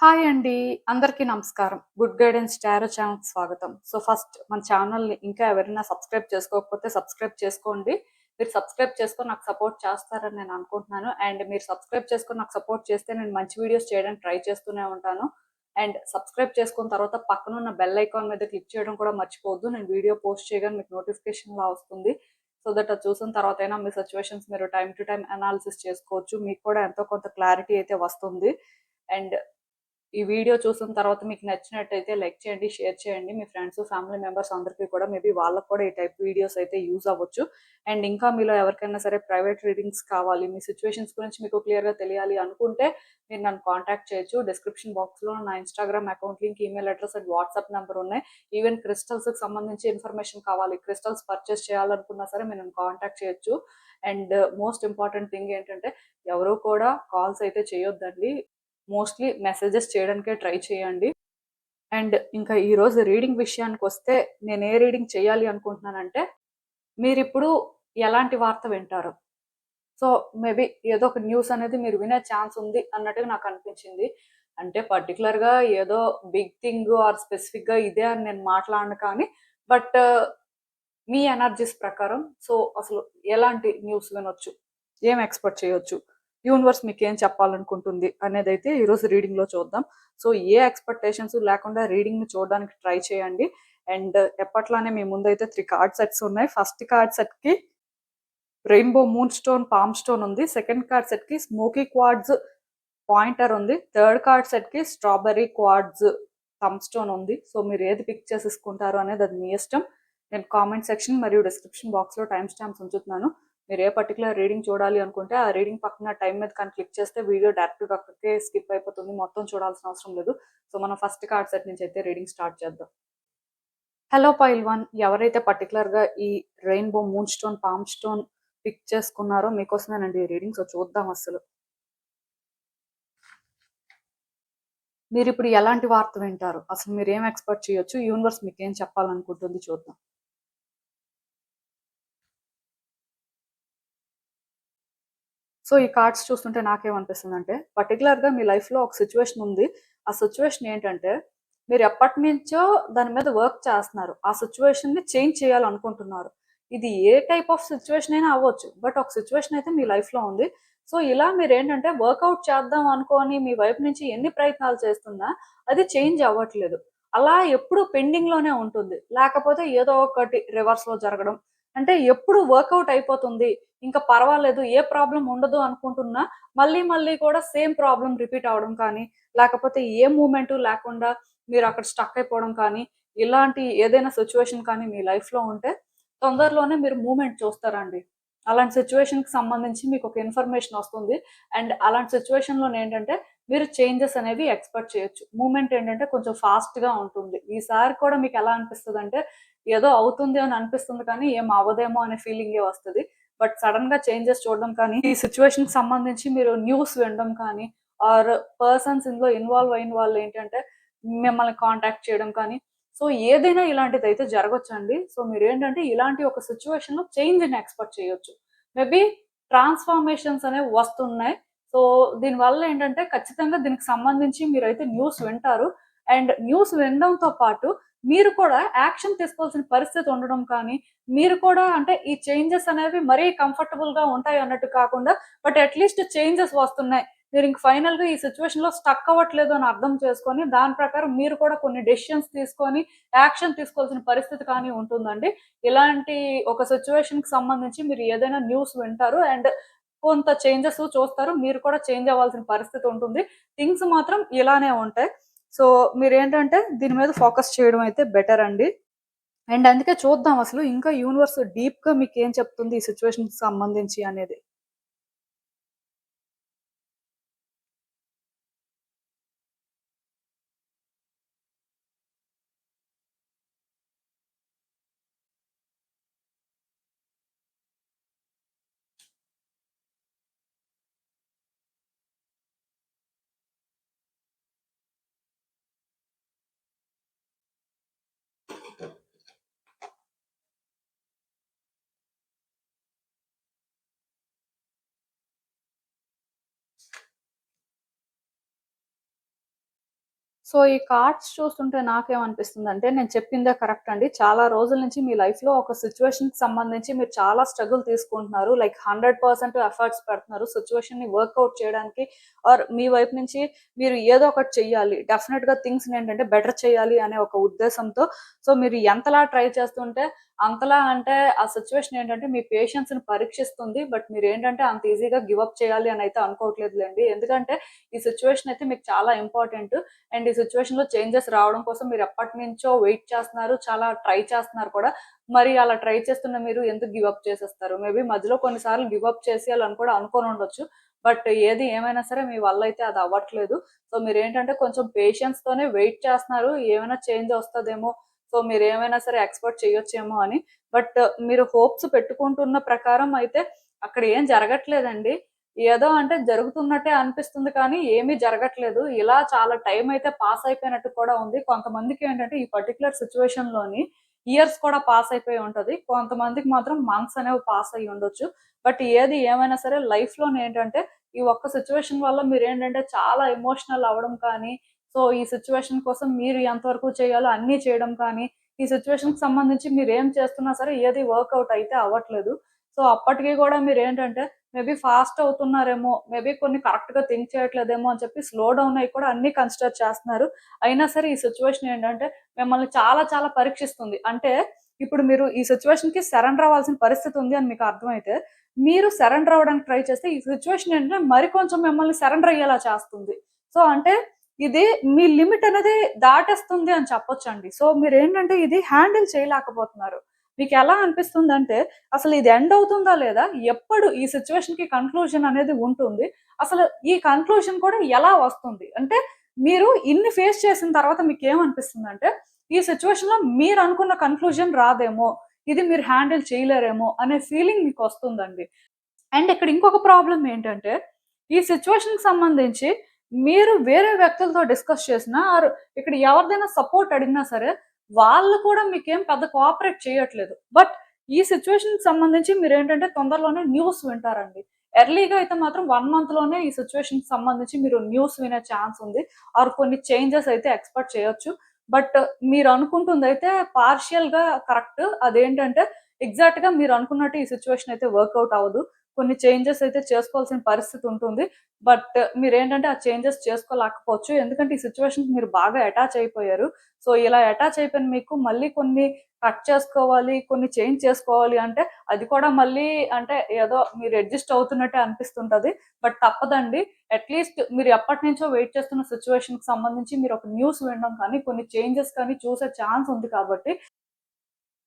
Hi అండి. అందరికీ నమస్కారం. గుడ్ గైడెన్స్ టారో ఛానల్‌కి స్వాగతం. సో, ఫస్ట్ మన ఛానల్‌ని ఇంకా ఎవరైనా సబ్స్క్రైబ్ చేసుకోకపోతే సబ్స్క్రైబ్ చేసుకోండి. మీరు సబ్స్క్రైబ్ చేసుకొని నాకు సపోర్ట్ చేస్తారని నేను అనుకుంటున్నాను. అండ్ మీరు సబ్స్క్రైబ్ చేసుకొని నాకు సపోర్ట్ చేస్తే నేను మంచి వీడియోస్ చేయడానికి ట్రై చేస్తూనే ఉంటాను. అండ్ సబ్స్క్రైబ్ చేసుకున్న తర్వాత పక్కనున్న బెల్ ఐకాన్ మీద క్లిక్ చేయడం కూడా మర్చిపోవద్దు. నేను వీడియో పోస్ట్ చేయగానే మీకు నోటిఫికేషన్‌లా వస్తుంది. సో దట్ అది చూసిన తర్వాతైనా మీ సిట్యుయేషన్స్ మీరు టైమ్ టు టైమ్ అనాలిసిస్ చేసుకోవచ్చు. మీకు కూడా ఎంతో కొంత క్లారిటీ అయితే వస్తుంది. అండ్ ఈ వీడియో చూసిన తర్వాత మీకు నచ్చినట్టయితే లైక్ చేయండి, షేర్ చేయండి. మీ ఫ్రెండ్స్, ఫ్యామిలీ మెంబర్స్ అందరికీ కూడా మేబీ వాళ్ళకి కూడా ఈ టైప్ వీడియోస్ అయితే యూజ్ అవ్వచ్చు. అండ్ ఇంకా మీలో ఎవరికైనా సరే ప్రైవేట్ రీడింగ్స్ కావాలి, మీ సిచ్యువేషన్స్ గురించి మీకు క్లియర్‌గా తెలియాలి అనుకుంటే మీరు నన్ను కాంటాక్ట్ చేయొచ్చు. డిస్క్రిప్షన్ బాక్స్‌లో నా Instagram account link, email address and WhatsApp number ఉన్నాయి. ఈవెన్ క్రిస్టల్స్‌కి సంబంధించి ఇన్ఫర్మేషన్ కావాలి, క్రిస్టల్స్ పర్చేస్ చేయాలనుకున్నా సరే మీరు నన్ను కాంటాక్ట్ చేయొచ్చు. అండ్ మోస్ట్ ఇంపార్టెంట్ థింగ్ ఏంటంటే ఎవరు కూడా కాల్స్ అయితే చేయొద్దండి. మోస్ట్‌లీ మెసేజెస్ చేయడానికే ట్రై చేయండి. అండ్ ఇంకా ఈరోజు రీడింగ్ విషయానికొస్తే నేను ఏ రీడింగ్ చేయాలి అనుకుంటున్నానంటే, మీరిప్పుడు ఎలాంటి వార్త వింటారు? సో, మేబీ ఏదో ఒక న్యూస్ అనేది మీరు వినే ఛాన్స్ ఉంది అన్నట్టుగా నాకనిపించింది. అంటే పర్టిక్యులర్‌గా ఏదో బిగ్ థింగ్ ఆర్ స్పెసిఫిక్‌గా ఇదే అని నేను మాట్లాడను కానీ, బట్ మీ ఎనర్జీస్ ప్రకారం సో, అసలు ఎలాంటి న్యూస్ వినొచ్చు? ఏం ఎక్స్‌పెక్ట్ చేయొచ్చు? యూనివర్స్ మీకేం చెప్పాలనుకుంటుంది అనేదైతే ఈరోజు రీడింగ్‌లో చూద్దాం. సో, ఏ ఎక్స్‌పెక్టేషన్స్ లేకుండా రీడింగ్‌ని చూడడానికి ట్రై చేయండి. అండ్ ఎప్పట్లానే మీ ముందైతే 3 కార్డ్ సెట్స్ ఉన్నాయి. ఫస్ట్ కార్డ్ సెట్‌కి rainbow moon stone, palm stone ఉంది. సెకండ్ కార్డ్ సెట్‌కి స్మోకీ క్వార్ట్జ్ పాయింటర్ ఉంది. థర్డ్ కార్డ్ సెట్‌కి స్ట్రాబెర్రీ క్వార్ట్జ్ థంబ్ స్టోన్ ఉంది. సో, మీరు ఏది పిక్ చేసేసుకుంటారు అనేది అది మీ ఇష్టం. నేను కామెంట్ సెక్షన్ మరియు డిస్క్రిప్షన్ బాక్స్‌లో టైమ్ స్టాంప్స్ ఉంచుతున్నాను. మీరు ఏ పర్టిక్యులర్ రీడింగ్ చూడాలి అనుకుంటే ఆ రీడింగ్ పక్కన టైం మీద కానీ క్లిక్ చేస్తే వీడియో డైరెక్ట్‌గా అక్కడికే స్కిప్ అయిపోతుంది. మొత్తం చూడాల్సిన అవసరం లేదు. సో, మనం ఫస్ట్ కార్డ్ సెట్ నుంచి అయితే రీడింగ్ స్టార్ట్ చేద్దాం. హలో పైల్ వన్, ఎవరైతే పర్టిక్యులర్‌గా ఈ rainbow moon stone, palm stone pick చేసుకున్నారో మీకోసమేనండి ఈ రీడింగ్. సో, చూద్దాం అసలు. మీరిప్పుడు ఎలాంటి వార్త వింటారు? అసలు మీరేం ఎక్స్‌పెక్ట్ చేయొచ్చు? యూనివర్స్ మీకేం చెప్పాలనుకుంటుంది చూద్దాం. సో, ఈ కార్డ్స్ చూస్తుంటే నాకేమనిపిస్తుందంటే, పర్టిక్యులర్‌గా మీ లైఫ్‌లో ఒక సిట్యుయేషన్ ఉంది. ఆ సిట్యుయేషన్ ఏంటంటే, మీరు ఎప్పటినుంచో దాని మీద వర్క్ చేస్తున్నారు. ఆ సిట్యుయేషన్‌ని చేంజ్ చేయాలనుకుంటున్నారు. ఇది ఏ టైప్ ఆఫ్ సిట్యుయేషన్ అయినా అవ్వచ్చు. బట్ ఒక సిట్యుయేషన్ అయితే మీ లైఫ్‌లో ఉంది. సో, ఇలా మీరేంటంటే వర్కౌట్ చేద్దాం అనుకోని మీ వైపు నుంచి ఎన్ని ప్రయత్నాలు చేస్తున్నా అది చేంజ్ అవ్వట్లేదు. అలా ఎప్పుడు పెండింగ్‌లోనే ఉంటుంది. లేకపోతే ఏదో ఒకటి రివర్స్‌లో జరగడం. అంటే ఎప్పుడు వర్కౌట్ అయిపోతుంది. ఇంకా పర్వాలేదు, ఏ ప్రాబ్లమ్ ఉండదు అనుకుంటున్నా, మళ్ళీ మళ్ళీ కూడా సేమ్ ప్రాబ్లమ్ రిపీట్ అవ్వడం కానీ, లేకపోతే ఏ మూవ్‌మెంటు లేకుండా మీరక్కడ స్టక్ అయిపోవడం కానీ, ఇలాంటి ఏదైనా సిట్యుయేషన్ కానీ మీ లైఫ్‌లో ఉంటే, తొందరలోనే మీరు మూవ్‌మెంట్ చూస్తారండి. అలాంటి సిట్యుయేషన్‌కి సంబంధించి మీకొక ఇన్ఫర్మేషన్ వస్తుంది. అండ్ అలాంటి సిట్యుయేషన్‌లోనేంటంటే, మీరు చేంజెస్ అనేవి ఎక్స్‌పెక్ట్ చేయొచ్చు. మూవ్‌మెంట్ ఏంటంటే కొంచెం ఫాస్ట్‌గా ఉంటుంది. ఈసారి కూడా మీకెలా అనిపిస్తదంటే, ఏదో అవుతుంది అని అనిపిస్తుంది కానీ, ఏం అవ్వదేమో అనే ఫీలింగే వస్తది. బట్ సడెన్‌గా చేంజెస్ చూడడం కానీ, ఈ సిట్యుయేషన్‌కి సంబంధించి మీరు న్యూస్ వినడం కానీ, ఆర్ పర్సన్స్ ఇందులో ఇన్వాల్వ్ అయిన వాళ్ళేంటంటే, మిమ్మల్ని కాంటాక్ట్ చేయడం కానీ, సో, ఏదైనా ఇలాంటిదైతే జరగొచ్చండి. సో, మీరేంటంటే ఇలాంటి ఒక సిట్యుయేషన్‌లో చేంజ్‌ని ఎక్స్‌పెక్ట్ చేయొచ్చు. మేబీ ట్రాన్స్‌ఫర్మేషన్స్ అనేవి వస్తున్నాయి. సో, దీనివల్ల ఏంటంటే ఖచ్చితంగా దీనికి సంబంధించి మీరైతే న్యూస్ వింటారు. అండ్ న్యూస్ వినడంతో పాటు మీరు కూడా యాక్షన్ తీసుకోవాల్సిన పరిస్థితి ఉండడం కానీ, మీరు కూడా అంటే ఈ చేంజెస్ అనేవి మరీ కంఫర్టబుల్‌గా ఉంటాయి అన్నట్టు కాకుండా, బట్ అట్‌లీస్ట్ చేంజెస్ వస్తున్నాయి. మీరింక ఫైనల్‌గా ఈ సిట్యుయేషన్‌లో స్టక్ అవ్వట్లేదు అని అర్థం చేసుకొని, దాని ప్రకారం మీరు కూడా కొన్ని డెసిషన్స్ తీసుకొని, యాక్షన్ తీసుకోవాల్సిన పరిస్థితి కానీ ఉంటుందండి. ఇలాంటి ఒక సిట్యుయేషన్‌కి సంబంధించి మీరు ఏదైనా న్యూస్ వింటారు. అండ్ కొంత చేంజెస్ చూస్తారు. మీరు కూడా చేంజ్ అవ్వాల్సిన పరిస్థితి ఉంటుంది. థింగ్స్ మాత్రం ఇలానే ఉంటాయి. సో, మీరేంటంటే దీని మీద ఫోకస్ చేయడం అయితే బెటర్ అండి. అండ్ అందుకే చూద్దాం అసలు ఇంకా యూనివర్స్ డీప్‌గా మీకేం చెప్తుంది ఈ సిట్యుయేషన్‌కి సంబంధించి అనేది. సో ఈ కార్డ్స్ చూస్తుంటే నాకేమనిపిస్తుందంటే, నేను చెప్పిందే కరెక్ట్ అండి. చాలా రోజుల నుంచి మీ లైఫ్‌లో ఒక సిట్యుయేషన్‌కి సంబంధించి మీరు చాలా స్ట్రగుల్ తీసుకుంటున్నారు. లైక్ 100% ఎఫర్ట్స్ పెడుతున్నారు. సిట్యుయేషన్‌ని వర్కౌట్ చేయడానికి ఆర్ మీ వైపు నుంచి మీరు ఏదో ఒకటి చెయ్యాలి. డెఫినిట్‌గా థింగ్స్‌ని ఏంటంటే బెటర్ చేయాలి అనే ఒక ఉద్దేశంతో సో మీరు ఎంతలా ట్రై చేస్తుంటే అంతలా అంటే ఆ సిట్యుయేషన్ ఏంటంటే మీ పేషెన్స్‌ని పరీక్షిస్తుంది. బట్ మీరేంటంటే అంత ఈజీగా గివ్ అప్ చేయాలి అని అయితే అనుకోవట్లేదులెండి. ఎందుకంటే ఈ సిట్యుయేషన్ అయితే మీకు చాలా ఇంపార్టెంట్. అండ్ ఈ సిట్యుయేషన్‌లో చేంజెస్ రావడం కోసం మీరు ఎప్పటినుంచో వెయిట్ చేస్తున్నారు. చాలా ట్రై చేస్తున్నారు కూడా. మరి అలా ట్రై చేస్తున్న మీరు ఎందుకు గివ్ అప్ చేసేస్తారు? మేబీ మధ్యలో కొన్ని సార్లు గివ్ అప్ చేసేయాలని కూడా అనుకోనుండొచ్చు. బట్ ఏది ఏమైనా సరే మీ వల్ల అయితే అది అవ్వట్లేదు. సో మీరేంటంటే కొంచెం పేషెన్స్‌తోనే వెయిట్ చేస్తున్నారు. ఏమైనా చేంజ్ వస్తదేమో, సో మీరేమైనా సరే ఎక్స్‌పెక్ట్ చేయొచ్చేమో అని. బట్ మీరు హోప్స్ పెట్టుకుంటున్న ప్రకారం అయితే అక్కడ ఏం జరగట్లేదండి. ఏదో అంటే జరుగుతున్నట్టే అనిపిస్తుంది కానీ ఏమీ జరగట్లేదు. ఇలా చాలా టైమ్ అయితే పాస్ అయిపోయినట్టు కూడా ఉంది. కొంతమందికి ఏంటంటే ఈ పర్టిక్యులర్ సిట్యుయేషన్‌లోని ఇయర్స్ కూడా పాస్ అయిపోయి ఉంటది. కొంతమందికి మాత్రం మంత్స్ అనేవి పాస్ అయ్యి ఉండొచ్చు. బట్ ఏది ఏమైనా సరే లైఫ్‌లోనేంటంటే ఈ ఒక్క సిట్యుయేషన్ వల్ల మీరేంటంటే చాలా ఎమోషనల్ అవ్వడం కానీ, సో ఈ సిట్యుయేషన్ కోసం మీరు ఎంతవరకు చేయాలో అన్నీ చేయడం కానీ, ఈ సిట్యుయేషన్‌కి సంబంధించి మీరేం చేస్తున్నా సరే ఏది వర్కౌట్ అయితే అవ్వట్లేదు. సో అప్పటికి గూడా మీరేంటంటే మేబీ ఫాస్ట్ అవుతున్నారేమో, మేబీ కొన్ని కరెక్ట్‌గా థింక్ చేయట్లేదేమో అని చెప్పి స్లో డౌన్ అయ్యి కూడా అన్నీ కన్సిడర్ చేస్తున్నారు. అయినా సరే ఈ సిట్యుయేషన్ ఏంటంటే మిమ్మల్ని చాలా చాలా పరీక్షిస్తుంది. అంటే ఇప్పుడు మీరు ఈ సిట్యుయేషన్‌కి సరెండర్ అవ్వాల్సిన పరిస్థితి ఉంది అని మీకు అర్థమైతే, మీరు సరెండర్ అవ్వడానికి ట్రై చేస్తే ఈ సిట్యుయేషన్ ఏంటంటే మరి కొంచెం మిమ్మల్ని సరెండర్ అయ్యేలా చేస్తుంది. సో అంటే ఇది మీ లిమిట్ అనేది దాటేస్తుంది అని చెప్పొచ్చండి. సో మీరేంటంటే ఇది హ్యాండిల్ చేయలేకపోతున్నారు. మీకెలా అనిపిస్తుందంటే అసలు ఇది ఎండ్ అవుతుందా లేదా? ఎప్పుడు ఈ సిట్యుయేషన్‌కి కన్క్లూజన్ అనేది ఉంటుంది? అసలు ఈ కన్క్లూజన్ కూడా ఎలా వస్తుంది? అంటే మీరు ఇన్ని ఫేస్ చేసిన తర్వాత మీకేమనిపిస్తుందంటే, ఈ సిట్యుయేషన్‌లో మీరనుకున్న కన్క్లూజన్ రాదేమో, ఇది మీరు హ్యాండిల్ చేయలేరేమో అనే ఫీలింగ్ మీకొస్తుందండి. అండ్ ఇక్కడ ఇంకొక ప్రాబ్లమ్ ఏంటంటే, ఈ సిట్యుయేషన్‌కి సంబంధించి మీరు వేరే వ్యక్తులతో డిస్కస్ చేసినా ఆర్ ఇక్కడ ఎవరిదైనా సపోర్ట్ అడిగినా సరే, వాళ్ళు కూడా మీకేం పెద్ద కోఆపరేట్ చేయట్లేదు. బట్ ఈ సిట్యుయేషన్‌కి సంబంధించి మీరేంటంటే తొందరలోనే న్యూస్ వింటారండి. ఎర్లీగా అయితే మాత్రం 1 మంత్‌లోనే ఈ సిట్యుయేషన్‌కి సంబంధించి మీరు న్యూస్ వినే ఛాన్స్ ఉంది. ఆర్ కొన్ని చేంజెస్ అయితే ఎక్స్‌పెక్ట్ చేయొచ్చు. బట్ మీరనుకుంటుందయితే పార్షియల్‌గా కరెక్ట్. అదేంటంటే ఎగ్జాక్ట్‌గా మీరనుకున్నట్టు ఈ సిట్యుయేషన్ అయితే వర్కౌట్ అవ్వదు. కొన్ని చేంజెస్ అయితే చేసుకోవాల్సిన పరిస్థితి ఉంటుంది. బట్ మీరేంటంటే ఆ చేంజెస్ చేసుకోలేకపోవచ్చు. ఎందుకంటే ఈ సిట్యుయేషన్‌కి మీరు బాగా అటాచ్ అయిపోయారు. సో, ఇలా అటాచ్ అయిపోయిన మీకు మళ్ళీ కొన్ని కట్ చేసుకోవాలి, కొన్ని చేంజ్ చేసుకోవాలి అంటే అది కూడా మళ్ళీ అంటే ఏదో మీరు అడ్జస్ట్ అవుతున్నట్టే అనిపిస్తుంటది. బట్ తప్పదండి. అట్‌లీస్ట్ మీరు ఎప్పటినుంచో వెయిట్ చేస్తున్న సిట్యుయేషన్‌కి సంబంధించి మీరు ఒక న్యూస్ వినడం కానీ, కొన్ని చేంజెస్ కానీ చూసే ఛాన్స్ ఉంది కాబట్టి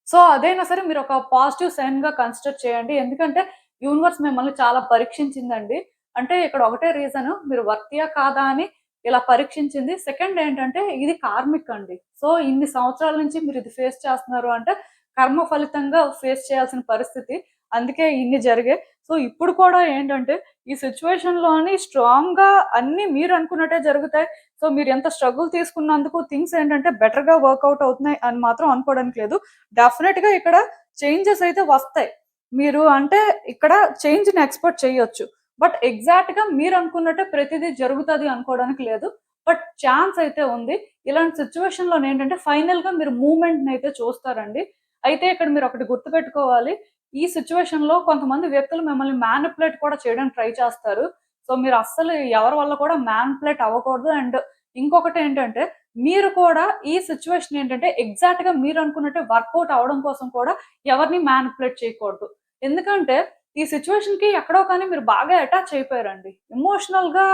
సో, అదైనా సరే మీరొక పాజిటివ్ సైన్‌గా కన్సిడర్ చేయండి. ఎందుకంటే, యూనివర్స్ మిమ్మల్ని చాలా పరీక్షించిందండి. అంటే ఇక్కడ ఒకటే రీజను మీరు వర్తియా కాదా అని ఇలా పరీక్షించింది. సెకండ్ ఏంటంటే, ఇది కార్మిక్ అండి. సో, ఇన్ని సంవత్సరాల నుంచి మీరిది ఫేస్ చేస్తున్నారు అంటే, కర్మ ఫలితంగా ఫేస్ చేయాల్సిన పరిస్థితి. అందుకే ఇన్ని జరిగాయి. సో, ఇప్పుడు కూడా ఏంటంటే, ఈ సిట్యుయేషన్‌లోని స్ట్రాంగ్‌గా అన్నీ మీరనుకున్నట్టే జరుగుతాయి. సో, మీరెంత స్ట్రగుల్ తీసుకున్నందుకు థింగ్స్ ఏంటంటే బెటర్‌గా వర్కౌట్ అవుతున్నాయి అని మాత్రం అనుకోవడానికి లేదు. డెఫినిట్‌గా ఇక్కడ చేంజెస్ అయితే వస్తాయి. మీరు అంటే ఇక్కడ చేంజ్‌ని ఎక్స్‌పెక్ట్ చేయొచ్చు. బట్ ఎగ్జాక్ట్‌గా మీరనుకున్నట్టే ప్రతిదీ జరుగుతది అనుకోవడానికి లేదు. బట్ ఛాన్స్ అయితే ఉంది. ఇలాంటి సిట్యుయేషన్‌లోనేంటంటే ఫైనల్‌గా మీరు మూవ్‌మెంట్‌నయితే చూస్తారండి. అయితే ఇక్కడ మీరొకటి గుర్తుపెట్టుకోవాలి. ఈ సిట్యుయేషన్‌లో కొంతమంది వ్యక్తులు మిమ్మల్ని మ్యానిప్యులేట్ కూడా చేయడానికి ట్రై చేస్తారు. సో, మీరు అస్సలు ఎవరి వల్ల కూడా మ్యానిప్యులేట్ అవ్వకూడదు. అండ్ ఇంకొకటేంటంటే మీరు కూడా ఈ సిట్యుయేషన్ ఏంటంటే ఎగ్జాక్ట్‌గా మీరనుకున్నట్టే వర్కౌట్ అవ్వడం కోసం కూడా ఎవరిని మ్యానిప్యులేట్ చేయకూడదు. ఎందుకంటే ఈ సిట్యుయేషన్‌కి ఎక్కడో కానీ మీరు బాగా అటాచ్ అయిపోయారండి. ఎమోషనల్‌గా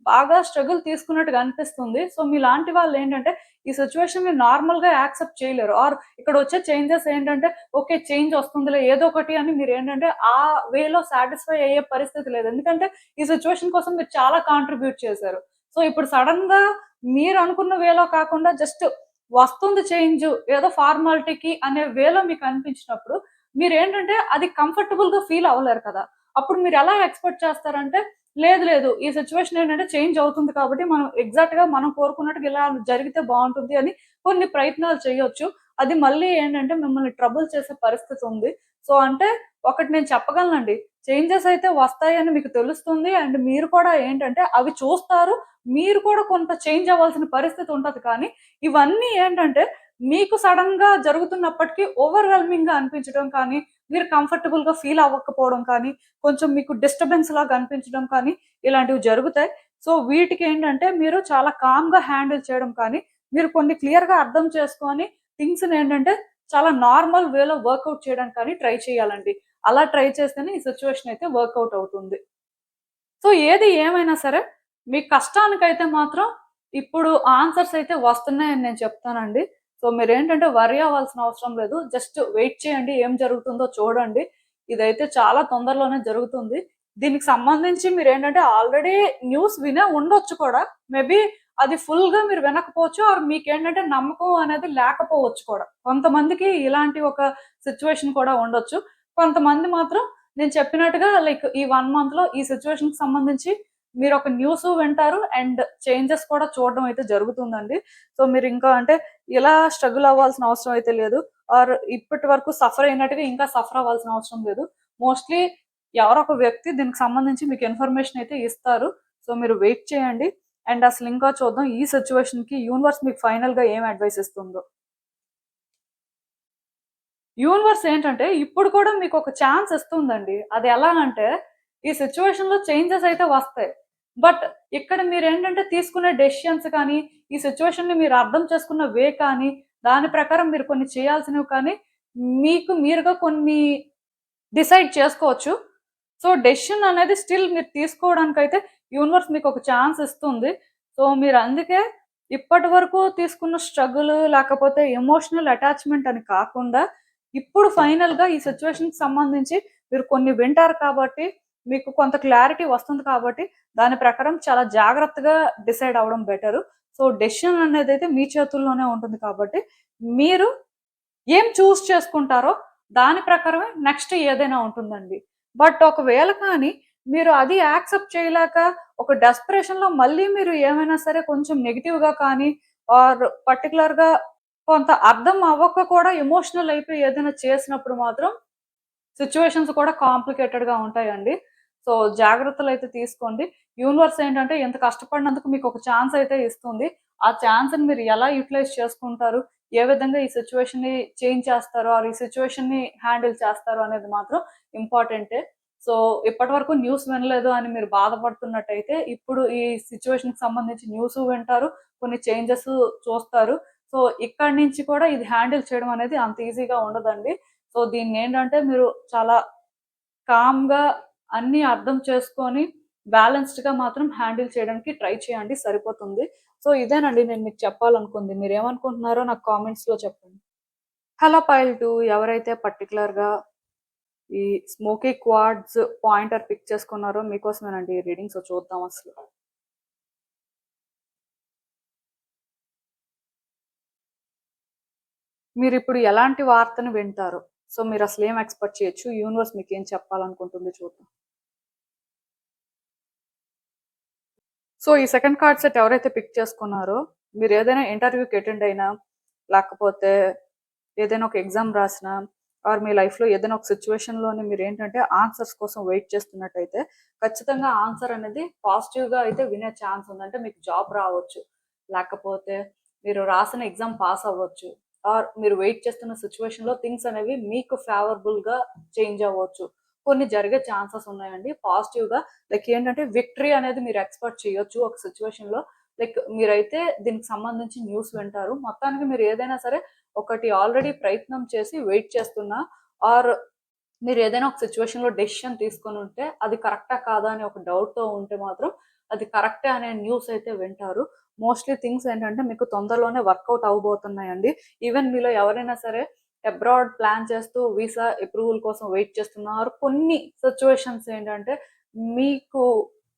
బాగా స్ట్రగుల్ తీసుకున్నట్టుగా అనిపిస్తుంది. సో, మీలాంటి వాళ్ళేంటంటే ఈ సిట్యుయేషన్‌ని నార్మల్‌గా యాక్సెప్ట్ చేయలేరు. ఆర్ ఇక్కడొచ్చే చేంజెస్ ఏంటంటే ఓకే. చేంజ్ వస్తుందిలే ఏదో ఒకటి అని మీరేంటంటే ఆ వేలో సాటిస్ఫై అయ్యే పరిస్థితి లేదు. ఎందుకంటే ఈ సిట్యుయేషన్ కోసం మీరు చాలా కాంట్రిబ్యూట్ చేశారు. సో, ఇప్పుడు సడెన్‌గా మీరనుకున్న వేలో కాకుండా జస్ట్ వస్తుంది చేంజు ఏదో ఫార్మాలిటీకి అనే వేలో మీకనిపించినప్పుడు మీరేంటంటే అది కంఫర్టబుల్‌గా ఫీల్ అవ్వలేరు కదా! అప్పుడు మీరెలా ఎక్స్‌పెక్ట్ చేస్తారంటే లేదు లేదు. ఈ సిట్యుయేషన్ ఏంటంటే చేంజ్ అవుతుంది కాబట్టి మనం ఎగ్జాక్ట్‌గా మనం కోరుకున్నట్టుగా ఇలా జరిగితే బావుంటుంది అని కొన్ని ప్రయత్నాలు చేయొచ్చు. అది మళ్ళీ ఏంటంటే మిమ్మల్ని ట్రబుల్ చేసే పరిస్థితి ఉంది. సో, అంటే ఒకటి నేను చెప్పగలనండి. చేంజెస్ అయితే వస్తాయని మీకు తెలుస్తుంది. అండ్ మీరు కూడా ఏంటంటే అవి చూస్తారు. మీరు కూడా కొంత చేంజ్ అవ్వాల్సిన పరిస్థితి ఉంటది. కానీ ఇవన్నీ ఏంటంటే మీకు సడెన్‌గా జరుగుతున్నప్పటికీ ఓవర్‌వెల్మింగ్‌గా అనిపించడం కానీ, మీరు కంఫర్టబుల్‌గా ఫీల్ అవ్వకపోవడం కానీ, కొంచెం మీకు డిస్టర్బెన్స్ లాగా అనిపించడం కానీ ఇలాంటివి జరుగుతాయి. సో వీటికేంటంటే మీరు చాలా కామ్‌గా హ్యాండిల్ చేయడం కానీ, మీరు కొన్ని క్లియర్‌గా అర్థం చేసుకొని థింగ్స్‌ని ఏంటంటే చాలా నార్మల్ వేలో వర్కౌట్ చేయడానికి కానీ ట్రై చేయాలండి. అలా ట్రై చేస్తేనే ఈ సిట్యుయేషన్ అయితే వర్కౌట్ అవుతుంది. సో ఏది ఏమైనా సరే మీ కష్టానికైతే మాత్రం ఇప్పుడు ఆన్సర్స్ అయితే వస్తున్నాయని నేను చెప్తానండి. సో మీరేంటంటే వర్రీ అవ్వాల్సిన అవసరం లేదు. జస్ట్ వెయిట్ చేయండి. ఏం జరుగుతుందో చూడండి. ఇదైతే చాలా తొందరలోనే జరుగుతుంది. దీనికి సంబంధించి మీరేంటంటే ఆల్రెడీ న్యూస్ వినే ఉండొచ్చు కూడా. మేబీ అది ఫుల్‌గా మీరు వినకపోవచ్చు. ఆర్ మీకేంటంటే నమ్మకం అనేది లేకపోవచ్చు కూడా. కొంతమందికి ఇలాంటి ఒక సిట్యుయేషన్ కూడా ఉండొచ్చు. కొంతమంది మాత్రం నేను చెప్పినట్టుగా లైక్ ఈ 1 మంత్‌లో ఈ సిట్యుయేషన్‌కి సంబంధించి మీరొక న్యూసు వింటారు. అండ్ చేంజెస్ కూడా చూడడం అయితే జరుగుతుందండి. సో మీరింకా అంటే ఇలా స్ట్రగుల్ అవ్వాల్సిన అవసరం అయితే లేదు. ఆర్ ఇప్పటి వరకు సఫర్ అయినట్టుగా ఇంకా సఫర్ అవ్వాల్సిన అవసరం లేదు. మోస్ట్‌లీ ఎవరో ఒక వ్యక్తి దీనికి సంబంధించి మీకు ఇన్ఫర్మేషన్ అయితే ఇస్తారు. సో మీరు వెయిట్ చేయండి. అండ్ అసలు ఇంకా చూద్దాం ఈ సిట్యుయేషన్‌కి యూనివర్స్ మీకు ఫైనల్‌గా ఏం అడ్వైస్ ఇస్తుందో. యూనివర్స్ ఏంటంటే ఇప్పుడు కూడా మీకు ఒక ఛాన్స్ ఇస్తుందండి. అది ఎలా అంటే ఈ సిట్యుయేషన్‌లో చేంజెస్ అయితే వస్తాయి. బట్ ఇక్కడ మీరేంటంటే తీసుకునే డెసిషన్స్ కానీ, ఈ సిట్యుయేషన్‌ని మీరు అర్థం చేసుకున్న వే కానీ, దాని ప్రకారం మీరు కొన్ని చేయాల్సినవి కానీ, మీకు మీరుగా కొన్ని డిసైడ్ చేసుకోవచ్చు. సో, డెసిషన్ అనేది స్టిల్ మీరు తీసుకోవడానికైతే యూనివర్స్ మీకు ఒక ఛాన్స్ ఇస్తుంది. సో, మీరు అందుకే ఇప్పటి వరకు తీసుకున్న స్ట్రగుల్ లేకపోతే ఎమోషనల్ అటాచ్‌మెంట్ అని కాకుండా, ఇప్పుడు ఫైనల్‌గా ఈ సిట్యుయేషన్‌కి సంబంధించి మీరు కొన్ని వింటారు కాబట్టి, మీకు కొంత క్లారిటీ వస్తుంది కాబట్టి, దాని ప్రకారం చాలా జాగ్రత్తగా డిసైడ్ అవ్వడం బెటరు. సో, డెసిషన్ అనేదైతే మీ చేతుల్లోనే ఉంటుంది కాబట్టి, మీరు ఏం చూజ్ చేసుకుంటారో దాని ప్రకారమే నెక్స్ట్ ఏదైనా ఉంటుందండి. బట్ ఒకవేళ కానీ మీరు అది యాక్సెప్ట్ చేయలేక ఒక డెస్పరేషన్‌లో మళ్ళీ మీరు ఏమైనా సరే కొంచెం నెగెటివ్‌గా కానీ ఆర్ పర్టిక్యులర్‌గా కొంత అర్థం అవ్వక కూడా ఎమోషనల్ అయిపోయి ఏదైనా చేసినప్పుడు మాత్రం సిట్యుయేషన్స్ కూడా కాంప్లికేటెడ్‌గా ఉంటాయండి. సో, జాగ్రత్తలైతే తీసుకోండి. యూనివర్స్ ఏంటంటే ఇంత కష్టపడినందుకు మీకు ఒక ఛాన్స్ అయితే ఇస్తుంది. ఆ ఛాన్స్‌ని మీరు ఎలా యుటిలైజ్ చేసుకుంటారు? ఏ విధంగా ఈ సిట్యుయేషన్‌ని చేంజ్ చేస్తారో ఆర్ ఈ సిట్యుయేషన్‌ని హ్యాండిల్ చేస్తారో అనేది మాత్రం ఇంపార్టెంటే. సో, ఇప్పటివరకు న్యూస్ వినలేదు అని మీరు బాధపడుతున్నట్టయితే ఇప్పుడు ఈ సిట్యుయేషన్‌కి సంబంధించి న్యూసు వింటారు. కొన్ని చేంజెస్ చూస్తారు. సో, ఇక్కడి నుంచి కూడా ఇది హ్యాండిల్ చేయడం అనేది అంత ఈజీగా ఉండదండి. సో, దీన్నేంటంటే మీరు చాలా కామ్‌గా అన్నీ అర్థం చేసుకొని బ్యాలెన్స్‌డ్‌గా మాత్రం హ్యాండిల్ చేయడానికి ట్రై చేయండి సరిపోతుంది. సో, ఇదేనండి నేను మీకు చెప్పాలనుకుంది. మీరేమనుకుంటున్నారో నాకు కామెంట్స్‌లో చెప్పండి. హలో పైల్ 2 ఎవరైతే పర్టిక్యులర్‌గా ఈ స్మోకీ క్వార్ట్జ్ పాయింటర్ పిక్ చేసుకున్నారో మీకోసమేనండి ఈ రీడింగ్. సో, చూద్దాం అసలు. మీరిప్పుడు ఎలాంటి వార్తను వింటారు? సో, మీరసలేం ఎక్స్‌పెక్ట్ చేయొచ్చు? యూనివర్స్ మీకేం చెప్పాలనుకుంటుంది చూద్దాం. సో, ఈ సెకండ్ కార్డ్ సెట్ ఎవరైతే పిక్ చేసుకున్నారో, మీరేదైనా ఇంటర్వ్యూకి అటెండ్ అయినా, లేకపోతే ఏదైనా ఒక ఎగ్జామ్ రాసినా, ఆర్ మీ లైఫ్‌లో ఏదైనా ఒక సిట్యుయేషన్‌లోని మీరేంటంటే ఆన్సర్స్ కోసం వెయిట్ చేస్తున్నట్టయితే, ఖచ్చితంగా ఆన్సర్ అనేది పాజిటివ్‌గా అయితే వినే ఛాన్స్ ఉంది. అంటే మీకు జాబ్ రావచ్చు. లేకపోతే మీరు రాసిన ఎగ్జామ్ పాస్ అవ్వచ్చు. ఆర్ మీరు వెయిట్ చేస్తున్న సిట్యుయేషన్‌లో థింగ్స్ అనేవి మీకు ఫేవరబుల్‌గా చేంజ్ అవ్వచ్చు. కొన్ని జరిగే ఛాన్సెస్ ఉన్నాయండి పాజిటివ్‌గా. లైక్ ఏంటంటే విక్టరీ అనేది మీరు ఎక్స్‌పెక్ట్ చేయొచ్చు ఒక సిట్యుయేషన్‌లో. లైక్ మీరైతే దీనికి సంబంధించి న్యూస్ వింటారు. మొత్తానికి మీరు ఏదైనా సరే ఒకటి ఆల్రెడీ ప్రయత్నం చేసి వెయిట్ చేస్తున్నా ఆర్ మీరు ఏదైనా ఒక సిట్యుయేషన్‌లో డెసిషన్ తీసుకొని ఉంటే అది కరెక్టా కాదా అని ఒక డౌట్‌తో ఉంటే మాత్రం అది కరెక్టే అనే న్యూస్ అయితే వింటారు. మోస్ట్‌లీ థింగ్స్ ఏంటంటే మీకు తొందరలోనే వర్కౌట్ అవ్వబోతున్నాయండి. ఈవెన్ మీలో ఎవరైనా సరే అబ్రాడ్ ప్లాన్ చేస్తూ వీసా అప్రూవల్ కోసం వెయిట్ చేస్తున్నారు. కొన్ని సిట్యుయేషన్స్ ఏంటంటే మీకు